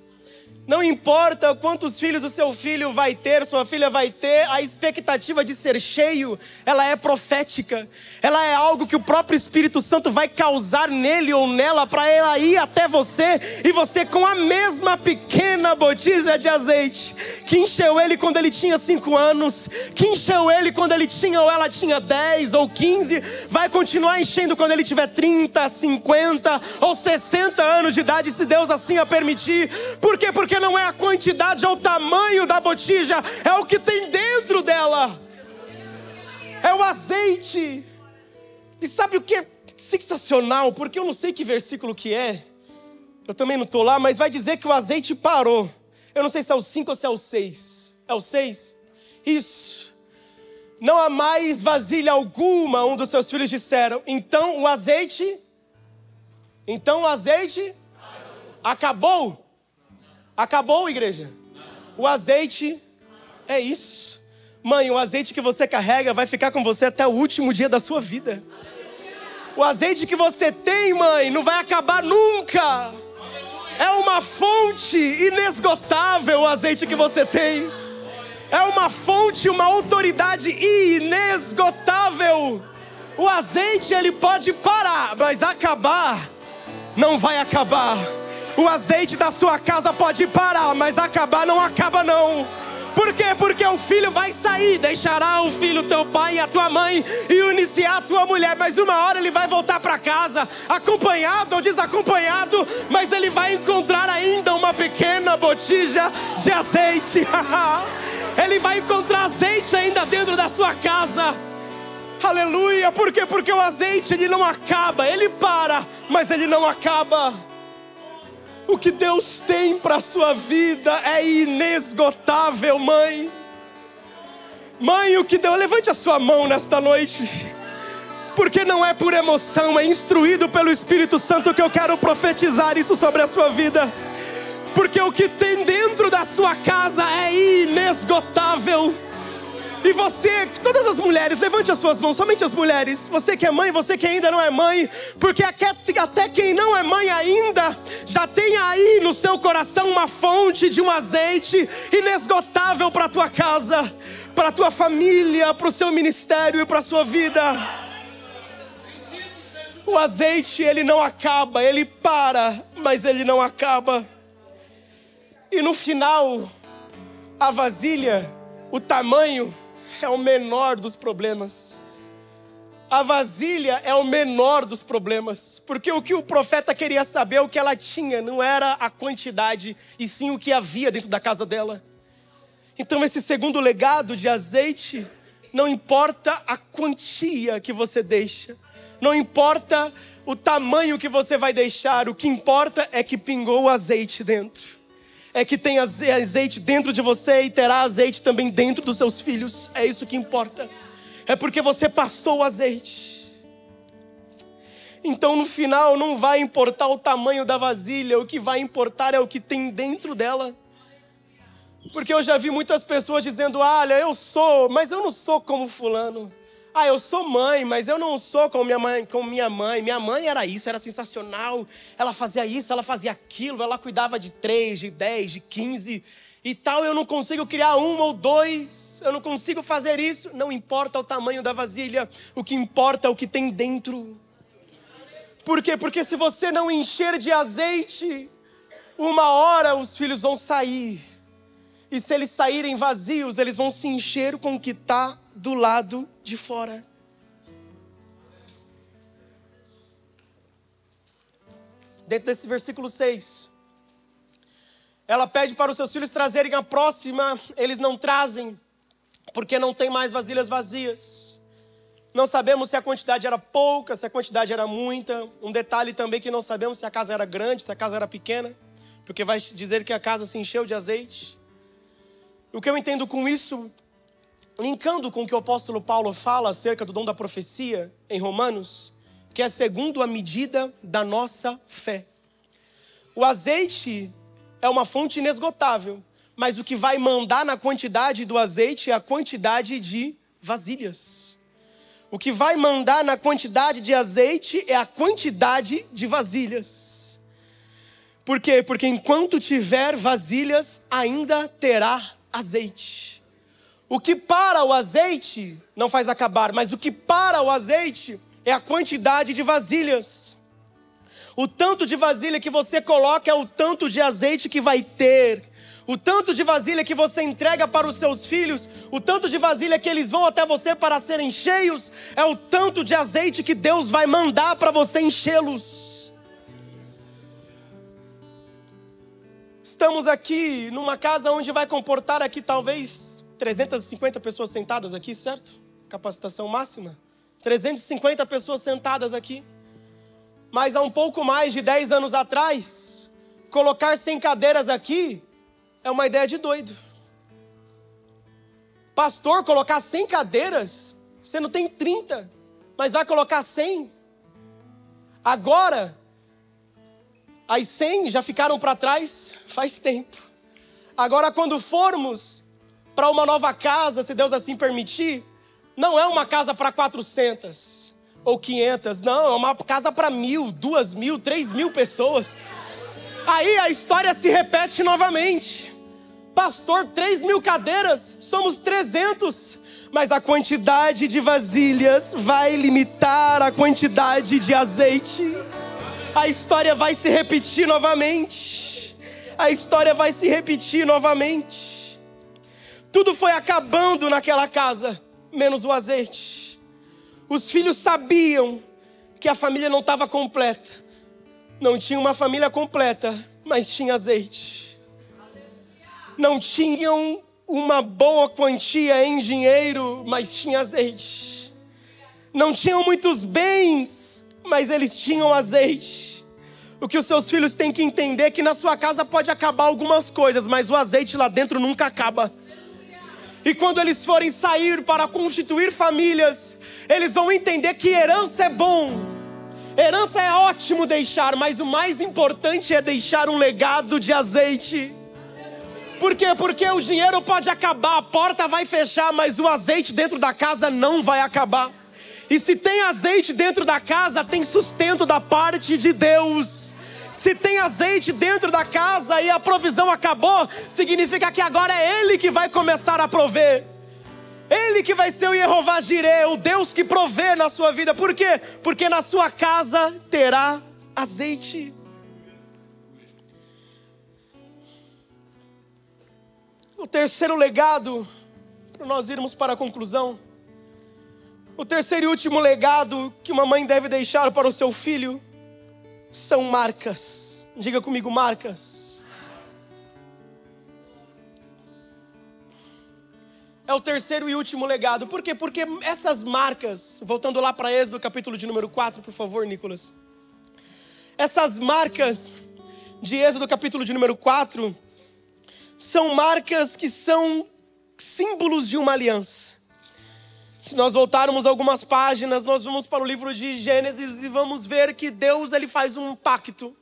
Não importa quantos filhos o seu filho vai ter, sua filha vai ter, a expectativa de ser cheio, ela é profética. Ela é algo que o próprio Espírito Santo vai causar nele ou nela, para ela ir até você, e você com a mesma pequena botija de azeite, que encheu ele quando ele tinha 5 anos, que encheu ele quando ele tinha ou ela tinha 10 ou 15, vai continuar enchendo quando ele tiver 30, 50 ou 60 anos de idade, se Deus assim a permitir. Por quê? Porque não é a quantidade ou o tamanho da botija, é o que tem dentro dela. É o azeite. E sabe o que é sensacional? Porque eu não sei que versículo que é. Eu também não estou lá, mas vai dizer que o azeite parou. Eu não sei se é o 5 ou se é o 6. É o 6? Isso. Não há mais vasilha alguma, um dos seus filhos disseram. Então o azeite acabou. Acabou, igreja? O azeite é isso. Mãe, o azeite que você carrega vai ficar com você até o último dia da sua vida. O azeite que você tem, mãe, não vai acabar nunca. É uma fonte inesgotável o azeite que você tem. É uma fonte, uma autoridade inesgotável. O azeite, ele pode parar, mas acabar não vai acabar. O azeite da sua casa pode parar, mas acabar não acaba não. Por quê? Porque o filho vai sair, deixará o filho teu pai e a tua mãe e uniciar a tua mulher, mas uma hora ele vai voltar para casa, acompanhado ou desacompanhado, mas ele vai encontrar ainda uma pequena botija de azeite. Ele vai encontrar azeite ainda dentro da sua casa. Aleluia. Por quê? Porque o azeite, ele não acaba, ele para, mas ele não acaba. O que Deus tem para a sua vida é inesgotável, mãe. Mãe, o que Deus... Levante a sua mão nesta noite. Porque não é por emoção, é instruído pelo Espírito Santo que eu quero profetizar isso sobre a sua vida. Porque o que tem dentro da sua casa é inesgotável. E você, todas as mulheres, levante as suas mãos, somente as mulheres. Você que é mãe, você que ainda não é mãe. Porque até quem não é mãe ainda, já tem aí no seu coração uma fonte de um azeite inesgotável para a tua casa, para a tua família, para o seu ministério e para a sua vida. O azeite, ele não acaba, ele para, mas ele não acaba. E no final, a vasilha, o tamanho é o menor dos problemas. A vasilha é o menor dos problemas. Porque o que o profeta queria saber, o que ela tinha, não era a quantidade, e sim o que havia dentro da casa dela. Então esse segundo legado de azeite, não importa a quantia que você deixa, não importa o tamanho que você vai deixar, o que importa é que pingou o azeite dentro. É que tem azeite dentro de você e terá azeite também dentro dos seus filhos. É isso que importa. É porque você passou o azeite. Então no final não vai importar o tamanho da vasilha. O que vai importar é o que tem dentro dela. Porque eu já vi muitas pessoas dizendo: olha, eu sou, mas eu não sou como fulano. Ah, eu sou mãe, mas eu não sou como minha mãe. Minha mãe era isso, era sensacional. Ela fazia isso, ela fazia aquilo. Ela cuidava de 3, de 10, de 15 e tal. Eu não consigo criar 1 ou 2. Eu não consigo fazer isso. Não importa o tamanho da vasilha. O que importa é o que tem dentro. Por quê? Porque se você não encher de azeite, uma hora os filhos vão sair. E se eles saírem vazios, eles vão se encher com o que está do lado de fora. Dentro desse versículo 6, ela pede para os seus filhos trazerem a próxima. Eles não trazem, porque não tem mais vasilhas vazias. Não sabemos se a quantidade era pouca, se a quantidade era muita. Um detalhe também que não sabemos se a casa era grande, se a casa era pequena, porque vai dizer que a casa se encheu de azeite. O que eu entendo com isso, linkando com o que o apóstolo Paulo fala acerca do dom da profecia em Romanos, que é segundo a medida da nossa fé. O azeite é uma fonte inesgotável, mas o que vai mandar na quantidade do azeite é a quantidade de vasilhas. O que vai mandar na quantidade de azeite é a quantidade de vasilhas. Por quê? Porque enquanto tiver vasilhas, ainda terá azeite. O que para o azeite não faz acabar, mas o que para o azeite é a quantidade de vasilhas. O tanto de vasilha que você coloca é o tanto de azeite que vai ter. O tanto de vasilha que você entrega para os seus filhos, o tanto de vasilha que eles vão até você para serem cheios, é o tanto de azeite que Deus vai mandar para você enchê-los. Estamos aqui numa casa onde vai comportar aqui talvez 350 pessoas sentadas aqui, certo? Capacitação máxima. 350 pessoas sentadas aqui. Mas há um pouco mais de 10 anos atrás, colocar 100 cadeiras aqui é uma ideia de doido. Pastor, colocar 100 cadeiras? Você não tem 30, mas vai colocar 100? Agora, as 100 já ficaram para trás faz tempo. Agora, quando formos para uma nova casa, se Deus assim permitir, não é uma casa para 400 ou 500, não, é uma casa para 1.000, 2.000, 3.000 pessoas. Aí a história se repete novamente. Pastor, 3.000 cadeiras, somos 300. Mas a quantidade de vasilhas vai limitar a quantidade de azeite. A história vai se repetir novamente. A história vai se repetir novamente. Tudo foi acabando naquela casa, menos o azeite. Os filhos sabiam que a família não estava completa. Não tinha uma família completa, mas tinha azeite. Não tinham uma boa quantia em dinheiro, mas tinha azeite. Não tinham muitos bens, mas eles tinham azeite. O que os seus filhos têm que entender é que na sua casa pode acabar algumas coisas, mas o azeite lá dentro nunca acaba. E quando eles forem sair para constituir famílias, eles vão entender que herança é bom. Herança é ótimo deixar, mas o mais importante é deixar um legado de azeite. Por quê? Porque o dinheiro pode acabar, a porta vai fechar, mas o azeite dentro da casa não vai acabar. E se tem azeite dentro da casa, tem sustento da parte de Deus. Se tem azeite dentro da casa e a provisão acabou, significa que agora é Ele que vai começar a prover. Ele que vai ser o Jeová Jireh, o Deus que provê na sua vida. Por quê? Porque na sua casa terá azeite. O terceiro legado, para nós irmos para a conclusão. O terceiro e último legado que uma mãe deve deixar para o seu filho são marcas. Diga comigo, marcas. É o terceiro e último legado. Por quê? Porque essas marcas, voltando lá para Êxodo, capítulo de número 4, por favor, Nicolas. Essas marcas de Êxodo, capítulo de número 4, são marcas que são símbolos de uma aliança. Se nós voltarmos algumas páginas, nós vamos para o livro de Gênesis e vamos ver que Deus ele faz um pacto,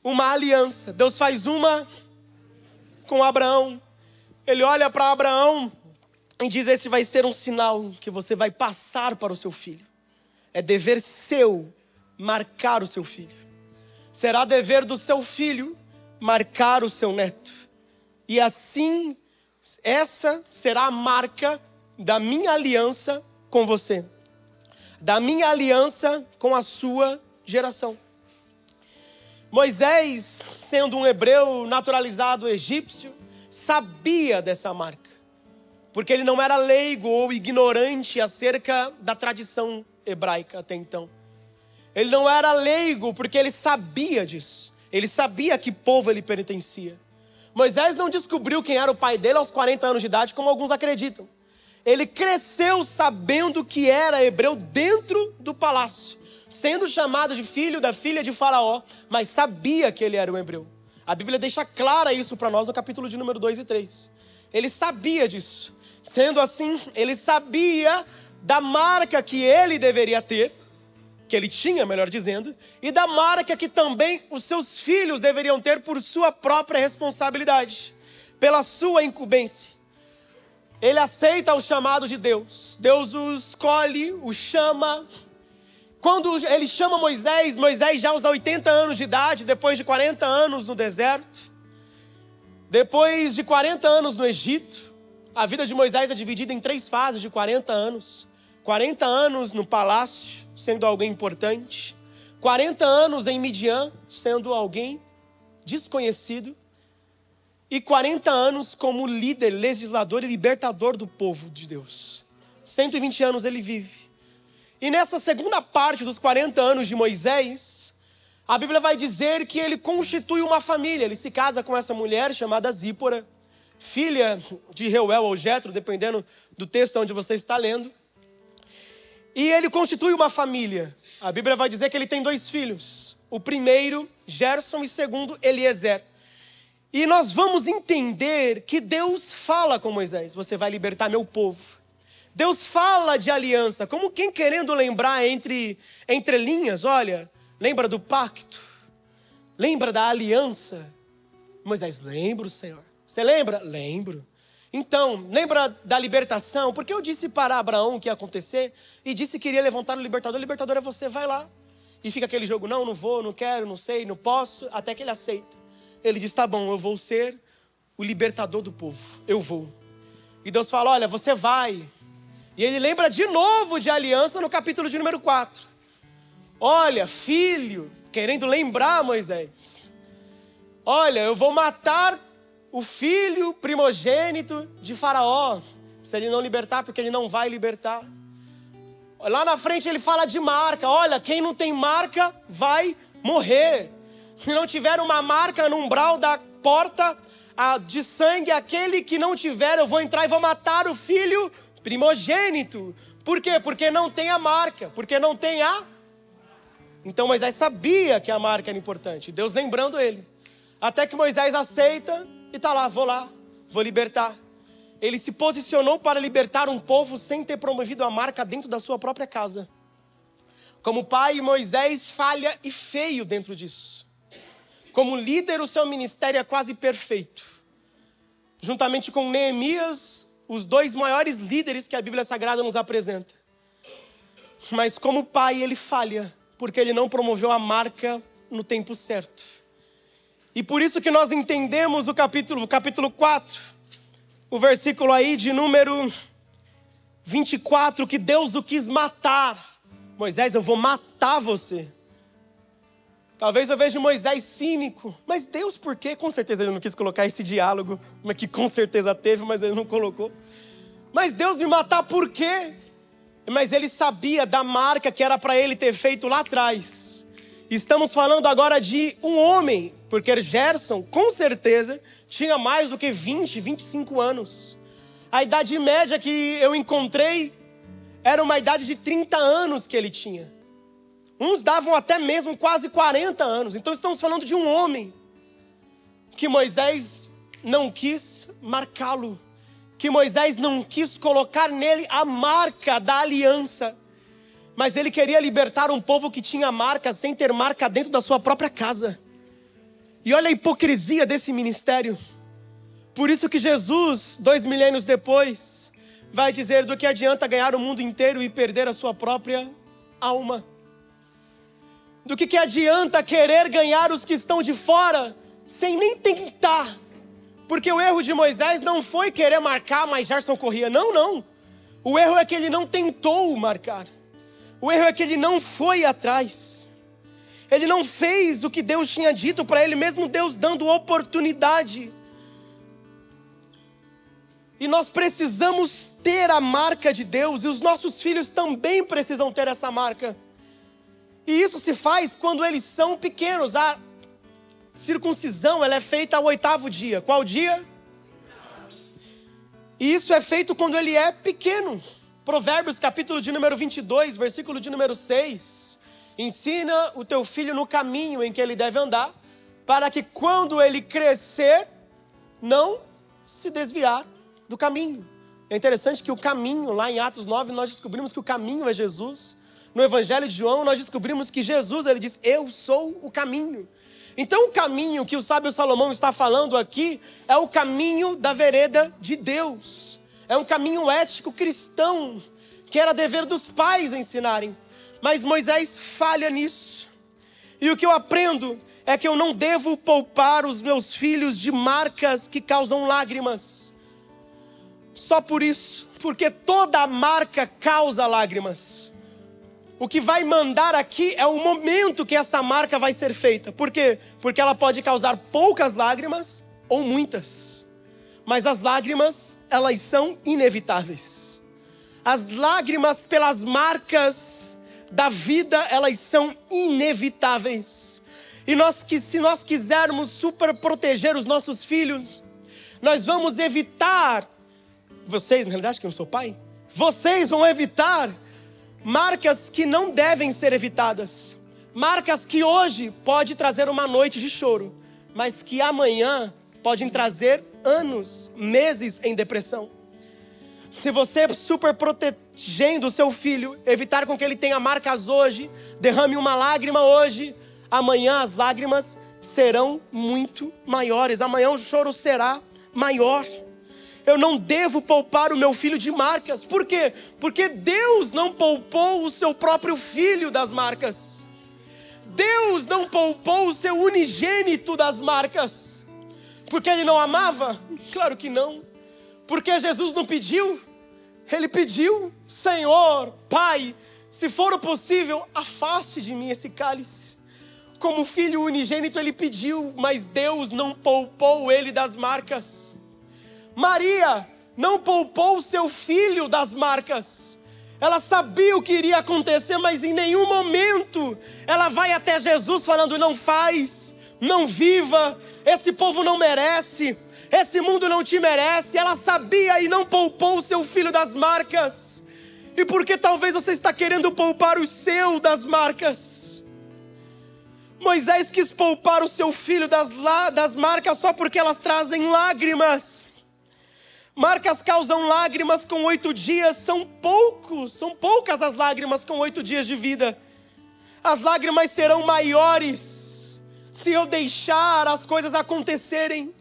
uma aliança. Deus faz uma com Abraão. Ele olha para Abraão e diz: esse vai ser um sinal que você vai passar para o seu filho. É dever seu marcar o seu filho. Será dever do seu filho marcar o seu neto. E assim, essa será a marca da minha aliança com você. Da minha aliança com a sua geração. Moisés, sendo um hebreu naturalizado egípcio, sabia dessa marca. Porque ele não era leigo ou ignorante acerca da tradição hebraica até então. Ele não era leigo porque ele sabia disso. Ele sabia a que povo ele pertencia. Moisés não descobriu quem era o pai dele aos 40 anos de idade, como alguns acreditam. Ele cresceu sabendo que era hebreu dentro do palácio, sendo chamado de filho da filha de Faraó, mas sabia que ele era um hebreu. A Bíblia deixa clara isso para nós no capítulo de número 2 e 3. Ele sabia disso. Sendo assim, ele sabia da marca que ele deveria ter, que ele tinha, melhor dizendo, e da marca que também os seus filhos deveriam ter por sua própria responsabilidade, pela sua incumbência. Ele aceita o chamado de Deus. Deus o escolhe, o chama. Quando ele chama Moisés, Moisés já aos 80 anos de idade, depois de 40 anos no deserto, depois de 40 anos no Egito. A vida de Moisés é dividida em 3 fases de 40 anos. 40 anos no palácio, sendo alguém importante. 40 anos em Midian, sendo alguém desconhecido. E 40 anos como líder, legislador e libertador do povo de Deus. 120 anos ele vive. E nessa segunda parte dos 40 anos de Moisés, a Bíblia vai dizer que ele constitui uma família. Ele se casa com essa mulher chamada Zípora, filha de Reuel ou Jetro, dependendo do texto onde você está lendo. E ele constitui uma família. A Bíblia vai dizer que ele tem 2 filhos. O primeiro, Gerson, e o segundo, Eliezer. E nós vamos entender que Deus fala com Moisés: você vai libertar meu povo. Deus fala de aliança, como quem querendo lembrar entre linhas. Olha, lembra do pacto? Lembra da aliança? Moisés, lembro, Senhor. Você lembra? Lembro. Então, lembra da libertação? Porque eu disse para Abraão o que ia acontecer e disse que iria levantar o libertador. O libertador é você, vai lá. E fica aquele jogo: não vou, não quero, não sei, não posso, até que ele aceita. ele diz, tá bom, eu vou ser o libertador do povo, eu vou. E Deus fala, olha, você vai. E ele lembra de novo de aliança no capítulo de número 4. Olha, filho, querendo lembrar Moisés. Olha, eu vou matar o filho primogênito de Faraó, se ele não libertar, porque ele não vai libertar. Lá na frente ele fala de marca. Olha, quem não tem marca vai morrer. Se não tiver uma marca no umbral da porta de sangue, aquele que não tiver, eu vou entrar e vou matar o filho primogênito. Por quê? Porque não tem a marca, porque não tem a... Então Moisés sabia que a marca era importante, Deus lembrando ele. Até que Moisés aceita e tá lá, vou libertar. Ele se posicionou para libertar um povo sem ter promovido a marca dentro da sua própria casa. Como pai, Moisés falha e feio dentro disso. Como líder, o seu ministério é quase perfeito. Juntamente com Neemias, os dois maiores líderes que a Bíblia Sagrada nos apresenta. Mas como pai, ele falha, porque ele não promoveu a marca no tempo certo. E por isso que nós entendemos o capítulo 4, o versículo aí de número 24, que Deus o quis matar. Moisés, eu vou matar você. Talvez eu veja Moisés cínico. Mas Deus, por quê? Com certeza ele não quis colocar esse diálogo, mas que com certeza teve, mas ele não colocou. Mas Deus me matar por quê? Mas ele sabia da marca que era para ele ter feito lá atrás. Estamos falando agora de um homem, porque Gerson, com certeza, tinha mais do que 20, 25 anos. A idade média que eu encontrei era uma idade de 30 anos que ele tinha. Uns davam até mesmo quase 40 anos. Então estamos falando de um homem que Moisés não quis marcá-lo. Que Moisés não quis colocar nele a marca da aliança. Mas ele queria libertar um povo que tinha marca sem ter marca dentro da sua própria casa. E olha a hipocrisia desse ministério. Por isso que Jesus, 2 milênios depois, vai dizer: do que adianta ganhar o mundo inteiro e perder a sua própria alma? Do que adianta querer ganhar os que estão de fora sem nem tentar? Porque o erro de Moisés não foi querer marcar, mas Gerson corria. Não. O erro é que ele não tentou marcar. O erro é que ele não foi atrás. Ele não fez o que Deus tinha dito para ele, mesmo Deus dando oportunidade. E nós precisamos ter a marca de Deus, e os nossos filhos também precisam ter essa marca. E isso se faz quando eles são pequenos. A circuncisão, ela é feita ao 8º dia. Qual dia? E isso é feito quando ele é pequeno. Provérbios, capítulo de número 22, versículo de número 6. Ensina o teu filho no caminho em que ele deve andar, para que quando ele crescer, não se desviar do caminho. É interessante que o caminho, lá em Atos 9, nós descobrimos que o caminho é Jesus. No Evangelho de João, nós descobrimos que Jesus, ele diz: eu sou o caminho. Então o caminho que o sábio Salomão está falando aqui é o caminho da vereda de Deus. É um caminho ético cristão, que era dever dos pais ensinarem. Mas Moisés falha nisso. E o que eu aprendo é que eu não devo poupar os meus filhos de marcas que causam lágrimas. Só por isso, porque toda marca causa lágrimas. O que vai mandar aqui é o momento que essa marca vai ser feita. Por quê? Porque ela pode causar poucas lágrimas ou muitas. Mas as lágrimas, elas são inevitáveis. As lágrimas pelas marcas da vida, elas são inevitáveis. E se nós quisermos super proteger os nossos filhos, nós vamos evitar, vocês, na realidade, que eu sou pai, vocês vão evitar marcas que não devem ser evitadas. Marcas que hoje pode trazer uma noite de choro, mas que amanhã podem trazer anos, meses em depressão. Se você super protegendo o seu filho, evitar com que ele tenha marcas hoje, derrame uma lágrima hoje, amanhã as lágrimas serão muito maiores. Amanhã o choro será maior. Eu não devo poupar o meu filho de marcas. Por quê? Porque Deus não poupou o seu próprio filho das marcas. Deus não poupou o seu unigênito das marcas? Porque Ele não amava? Claro que não. Porque Jesus não pediu? Ele pediu: Senhor, Pai, se for o possível, afaste de mim esse cálice. Como filho unigênito Ele pediu, mas Deus não poupou Ele das marcas. Maria não poupou o seu filho das marcas. Ela sabia o que iria acontecer, mas em nenhum momento ela vai até Jesus falando: não faz, não viva, esse povo não merece, esse mundo não te merece. Ela sabia e não poupou o seu filho das marcas. E porque talvez você está querendo poupar o seu das marcas. Moisés quis poupar o seu filho das marcas só porque elas trazem lágrimas. Marcas causam lágrimas com 8 dias, são poucas as lágrimas com 8 dias de vida. As lágrimas serão maiores se eu deixar as coisas acontecerem.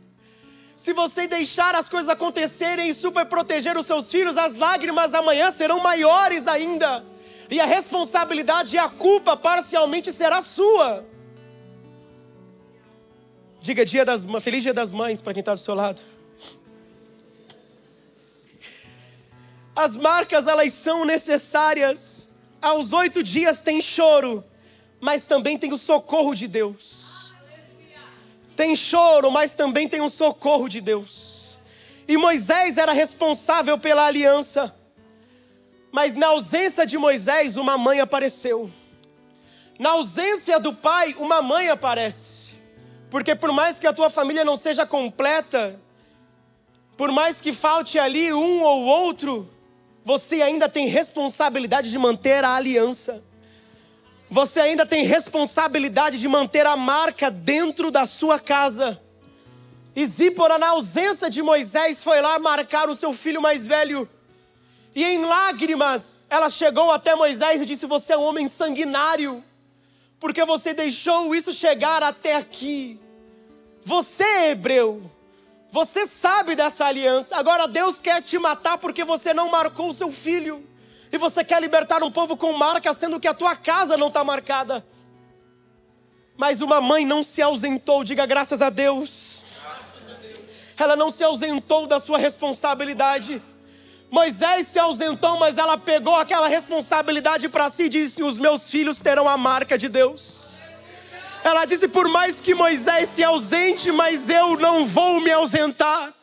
Se você deixar as coisas acontecerem e super proteger os seus filhos, as lágrimas amanhã serão maiores ainda. E a responsabilidade e a culpa parcialmente será sua. Diga Feliz Dia das Mães para quem está do seu lado. As marcas, elas são necessárias. Aos 8 dias tem choro, mas também tem o socorro de Deus. Tem choro, mas também tem o socorro de Deus. E Moisés era responsável pela aliança. Mas na ausência de Moisés, uma mãe apareceu. Na ausência do pai, uma mãe aparece. Porque por mais que a tua família não seja completa, por mais que falte ali um ou outro, você ainda tem responsabilidade de manter a aliança. Você ainda tem responsabilidade de manter a marca dentro da sua casa. E Zípora, na ausência de Moisés, foi lá marcar o seu filho mais velho. E em lágrimas, ela chegou até Moisés e disse: você é um homem sanguinário, porque você deixou isso chegar até aqui. Você é hebreu. Você sabe dessa aliança. Agora Deus quer te matar porque você não marcou o seu filho. E você quer libertar um povo com marca, sendo que a tua casa não está marcada. Mas uma mãe não se ausentou. Diga graças a Deus. Graças a Deus. Ela não se ausentou da sua responsabilidade. Moisés se ausentou, mas ela pegou aquela responsabilidade para si e disse: os meus filhos terão a marca de Deus. Ela disse: por mais que Moisés se ausente, mas eu não vou me ausentar.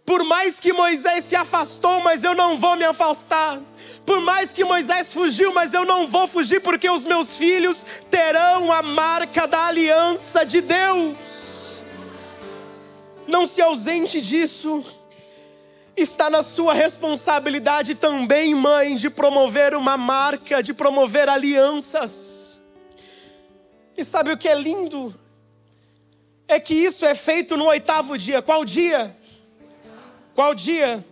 Por mais que Moisés se afastou, mas eu não vou me afastar. Por mais que Moisés fugiu, mas eu não vou fugir, porque os meus filhos terão a marca da aliança de Deus. Não se ausente disso. Está na sua responsabilidade também, mãe, de promover uma marca, de promover alianças. E sabe o que é lindo? É que isso é feito no 8º dia. Qual dia? Qual dia?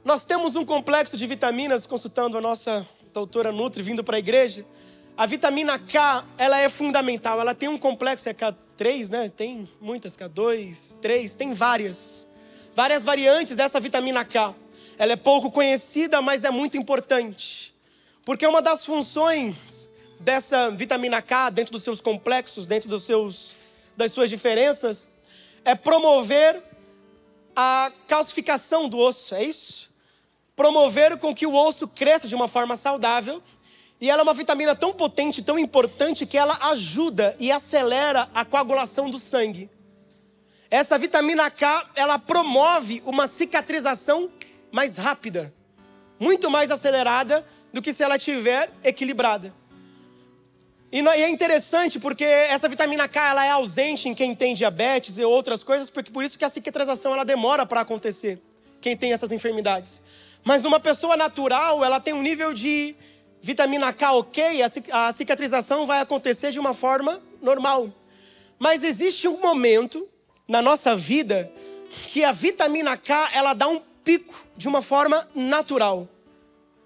Nós temos um complexo de vitaminas, consultando a nossa doutora Nutri, vindo para a igreja. A vitamina K, ela é fundamental. Ela tem um complexo, é K3, né? Tem muitas, K2, 3, tem várias variantes dessa vitamina K. Ela é pouco conhecida, mas é muito importante. Porque uma das funções dessa vitamina K, dentro dos seus complexos, dentro das suas diferenças, é promover a calcificação do osso, é isso? Promover com que o osso cresça de uma forma saudável. E ela é uma vitamina tão potente, tão importante, que ela ajuda e acelera a coagulação do sangue. Essa vitamina K, ela promove uma cicatrização mais rápida, muito mais acelerada do que se ela estiver equilibrada. E é interessante porque essa vitamina K, ela é ausente em quem tem diabetes e outras coisas, porque por isso que a cicatrização ela demora para acontecer, quem tem essas enfermidades. Mas numa pessoa natural, ela tem um nível de vitamina K ok, a cicatrização vai acontecer de uma forma normal. Mas existe um momento na nossa vida que a vitamina K, ela dá um pico de uma forma natural.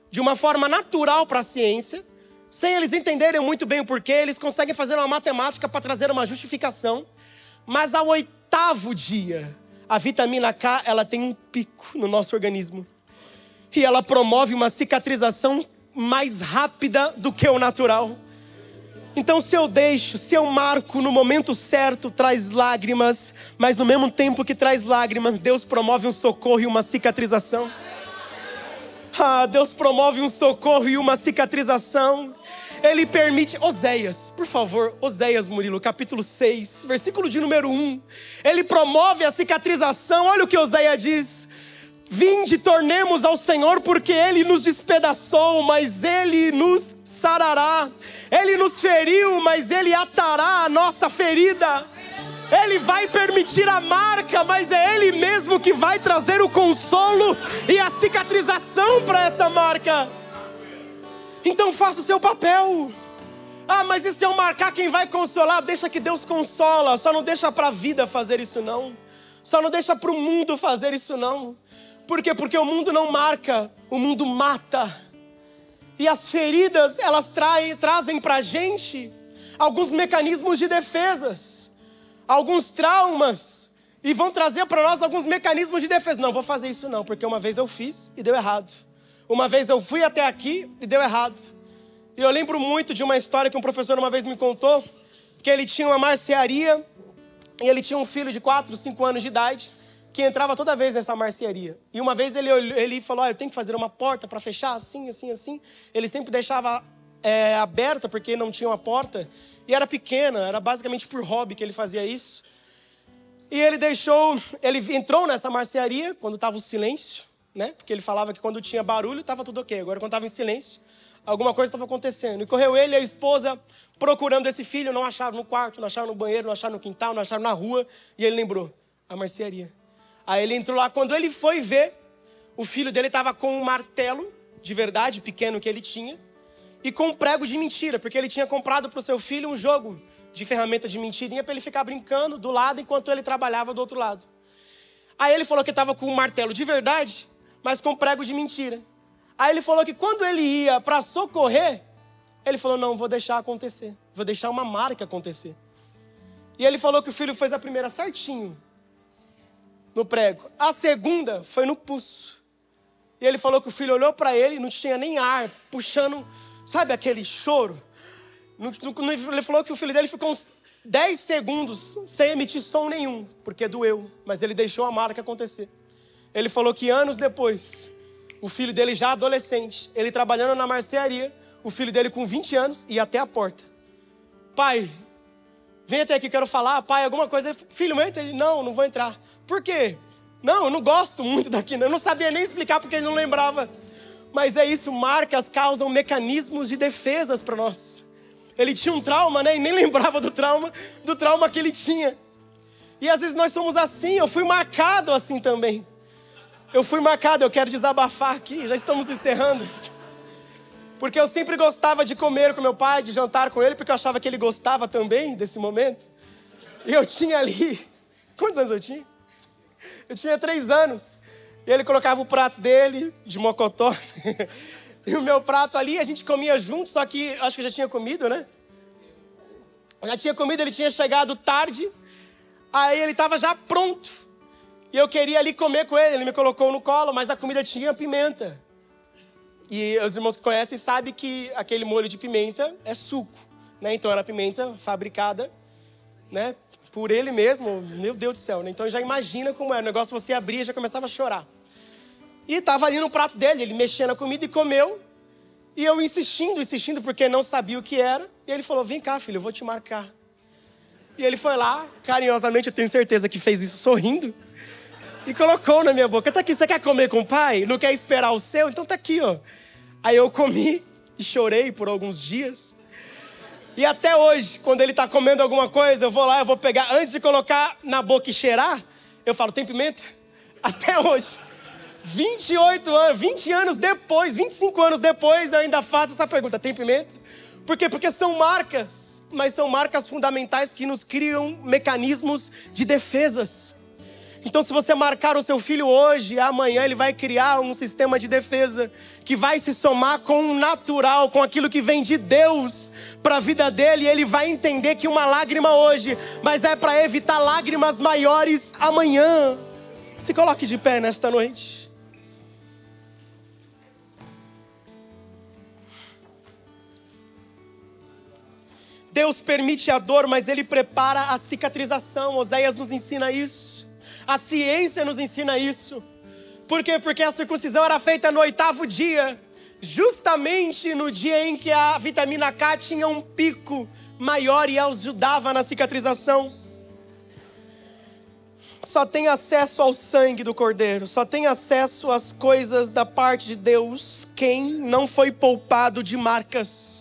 De uma forma natural para a ciência, sem eles entenderem muito bem o porquê, eles conseguem fazer uma matemática para trazer uma justificação. Mas ao 8º dia, a vitamina K, ela tem um pico no nosso organismo. E ela promove uma cicatrização mais rápida do que o natural. Então se eu marco no momento certo, traz lágrimas, mas no mesmo tempo que traz lágrimas, Deus promove um socorro e uma cicatrização. Deus promove um socorro e uma cicatrização. Ele permite, Oséias, por favor, Oséias, Murilo, capítulo 6, versículo de número 1. Ele promove a cicatrização. Olha o que Oséias diz: vinde, tornemos ao Senhor, porque Ele nos despedaçou, mas Ele nos sarará. Ele nos feriu, mas Ele atará a nossa ferida. Ele vai permitir a marca, mas é Ele mesmo que vai trazer o consolo e a cicatrização para essa marca. Então faça o seu papel. Mas e se eu marcar, quem vai consolar? Deixa que Deus consola. Só não deixa para a vida fazer isso não. Só não deixa para o mundo fazer isso não. Por quê? Porque o mundo não marca, o mundo mata. E as feridas, elas trazem para a gente alguns mecanismos de defesas, alguns traumas, e vão trazer para nós alguns mecanismos de defesa. Não, vou fazer isso não, porque uma vez eu fiz e deu errado. Uma vez eu fui até aqui e deu errado. E eu lembro muito de uma história que um professor uma vez me contou, que ele tinha uma marcearia, e ele tinha um filho de 4, 5 anos de idade, que entrava toda vez nessa marcearia. E uma vez ele falou, eu tenho que fazer uma porta para fechar assim, assim, assim. Ele sempre deixava aberta, porque não tinha uma porta. E era pequena, era basicamente por hobby que ele fazia isso. E ele entrou nessa marcearia quando estava o silêncio, né? Porque ele falava que quando tinha barulho estava tudo ok. Agora quando estava em silêncio, alguma coisa estava acontecendo. E correu ele e a esposa procurando esse filho. Não acharam no quarto, não acharam no banheiro, não acharam no quintal, não acharam na rua. E ele lembrou, a marcearia. Aí ele entrou lá, quando ele foi ver, o filho dele estava com um martelo de verdade, pequeno que ele tinha, e com um prego de mentira, porque ele tinha comprado para o seu filho um jogo de ferramenta de mentirinha para ele ficar brincando do lado enquanto ele trabalhava do outro lado. Aí ele falou que estava com um martelo de verdade, mas com prego de mentira. Aí ele falou que quando ele ia para socorrer, ele falou, não, vou deixar acontecer, vou deixar uma marca acontecer. E ele falou que o filho fez a primeira certinho, no prego. A segunda foi no pulso. E ele falou que o filho olhou para ele e não tinha nem ar, puxando, sabe aquele choro? Ele falou que o filho dele ficou uns 10 segundos sem emitir som nenhum, porque doeu, mas ele deixou a marca acontecer. Ele falou que anos depois, o filho dele já adolescente, ele trabalhando na marcearia, o filho dele com 20 anos ia até a porta. Pai, vem até aqui, quero falar, pai, alguma coisa. Filho, entra. Ele, não vou entrar. Por quê? Não, eu não gosto muito daqui. Eu não sabia nem explicar porque ele não lembrava. Mas é isso, marcas causam mecanismos de defesas para nós. Ele tinha um trauma, né? E nem lembrava do trauma que ele tinha. E às vezes nós somos assim, eu fui marcado assim também. Eu quero desabafar aqui, já estamos encerrando. Porque eu sempre gostava de comer com meu pai, de jantar com ele, porque eu achava que ele gostava também desse momento. E eu tinha ali... Quantos anos eu tinha? Eu tinha 3 anos. E ele colocava o prato dele, de mocotó. E o meu prato ali, a gente comia junto, só que acho que eu já tinha comido, né? Já tinha comido, ele tinha chegado tarde. Aí ele estava já pronto. E eu queria ali comer com ele. Ele me colocou no colo, mas a comida tinha pimenta. E os irmãos que conhecem sabem que aquele molho de pimenta é suco, né? Então era pimenta fabricada, né? Por ele mesmo, meu Deus do céu, né? Então já imagina como é. O negócio você abria e já começava a chorar. E estava ali no prato dele, ele mexia na comida e comeu. E eu insistindo, porque não sabia o que era. E ele falou, vem cá, filho, eu vou te marcar. E ele foi lá, carinhosamente, eu tenho certeza que fez isso sorrindo. E colocou na minha boca, tá aqui, você quer comer com o pai? Não quer esperar o seu? Então tá aqui, ó. Aí eu comi e chorei por alguns dias. E até hoje, quando ele tá comendo alguma coisa, eu vou lá, eu vou pegar, antes de colocar na boca e cheirar, eu falo, tem pimenta? Até hoje. 28 anos, 20 anos depois, 25 anos depois, eu ainda faço essa pergunta, tem pimenta? Por quê? Porque são marcas, mas são marcas fundamentais que nos criam mecanismos de defesas. Então se você marcar o seu filho hoje, amanhã ele vai criar um sistema de defesa que vai se somar com o natural, com aquilo que vem de Deus para a vida dele. E ele vai entender que uma lágrima hoje, mas é para evitar lágrimas maiores amanhã. Se coloque de pé nesta noite. Deus permite a dor, mas Ele prepara a cicatrização. Oséias nos ensina isso. A ciência nos ensina isso. Por quê? Porque a circuncisão era feita no 8º dia. Justamente no dia em que a vitamina K tinha um pico maior e ajudava na cicatrização. Só tem acesso ao sangue do Cordeiro. Só tem acesso às coisas da parte de Deus quem não foi poupado de marcas.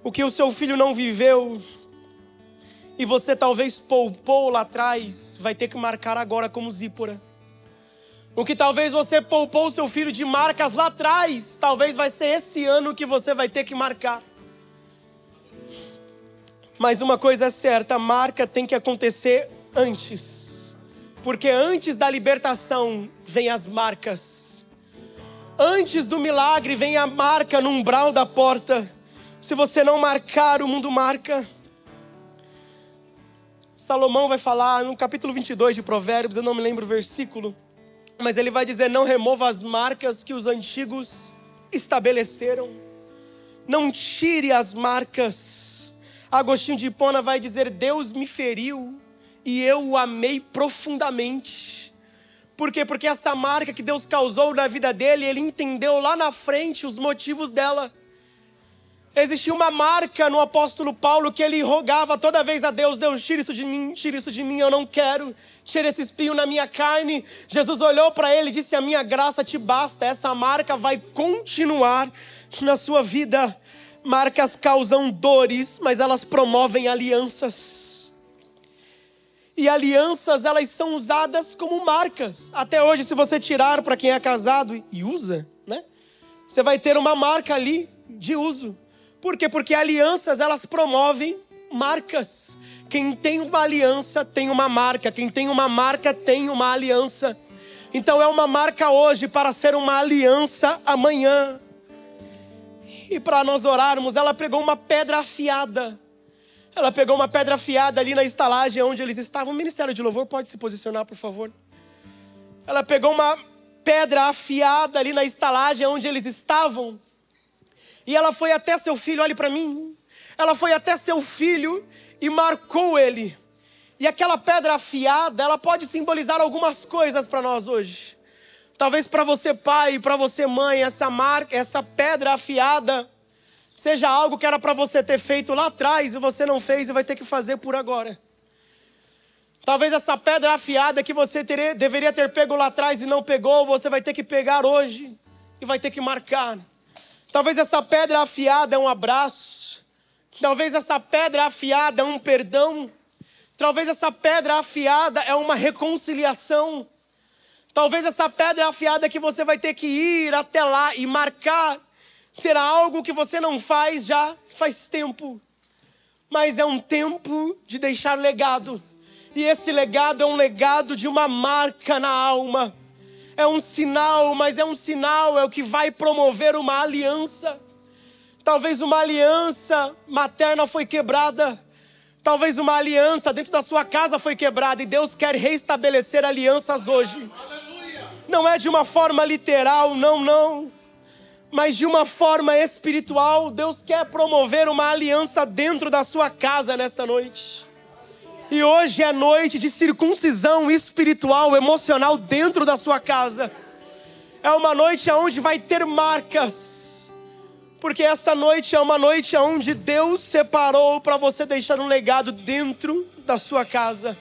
O que o seu filho não viveu e você talvez poupou lá atrás, vai ter que marcar agora como Zípora. O que talvez você poupou o seu filho de marcas lá atrás, talvez vai ser esse ano que você vai ter que marcar. Mas uma coisa é certa, a marca tem que acontecer antes. Porque antes da libertação vem as marcas. Antes do milagre vem a marca no umbral da porta. Se você não marcar, o mundo marca. Salomão vai falar no capítulo 22 de Provérbios, eu não me lembro o versículo, mas ele vai dizer: não remova as marcas que os antigos estabeleceram. Não tire as marcas. Agostinho de Hipona vai dizer: Deus me feriu e eu o amei profundamente. Por quê? Porque essa marca que Deus causou na vida dele, ele entendeu lá na frente os motivos dela. Existia uma marca no apóstolo Paulo que ele rogava toda vez a Deus: Deus, tira isso de mim, eu não quero. Tira esse espinho na minha carne. Jesus olhou para ele e disse: a minha graça te basta. Essa marca vai continuar na sua vida. Marcas causam dores, mas elas promovem alianças. E alianças, elas são usadas como marcas. Até hoje, se você tirar para quem é casado e usa, né? Você vai ter uma marca ali de uso. Por quê? Porque alianças, elas promovem marcas. Quem tem uma aliança tem uma marca. Quem tem uma marca tem uma aliança. Então é uma marca hoje para ser uma aliança amanhã. E para nós orarmos, ela pegou uma pedra afiada. Ela pegou uma pedra afiada ali na estalagem onde eles estavam. O Ministério de Louvor pode se posicionar, por favor. Ela pegou uma pedra afiada ali na estalagem onde eles estavam. E ela foi até seu filho, olhe para mim. Ela foi até seu filho e marcou ele. E aquela pedra afiada, ela pode simbolizar algumas coisas para nós hoje. Talvez para você pai, para você mãe, essa pedra afiada seja algo que era para você ter feito lá atrás e você não fez e vai ter que fazer por agora. Talvez essa pedra afiada que você deveria ter pego lá atrás e não pegou, você vai ter que pegar hoje e vai ter que marcar. Talvez essa pedra afiada é um abraço. Talvez essa pedra afiada é um perdão. Talvez essa pedra afiada é uma reconciliação. Talvez essa pedra afiada que você vai ter que ir até lá e marcar será algo que você não faz já faz tempo. Mas é um tempo de deixar legado. E esse legado é um legado de uma marca na alma. É um sinal, mas é um sinal, é o que vai promover uma aliança. Talvez uma aliança materna foi quebrada. Talvez uma aliança dentro da sua casa foi quebrada. E Deus quer restabelecer alianças hoje. Não é de uma forma literal, não. Mas de uma forma espiritual. Deus quer promover uma aliança dentro da sua casa nesta noite. E hoje é noite de circuncisão espiritual, emocional dentro da sua casa. É uma noite onde vai ter marcas. Porque essa noite é uma noite onde Deus separou para você deixar um legado dentro da sua casa.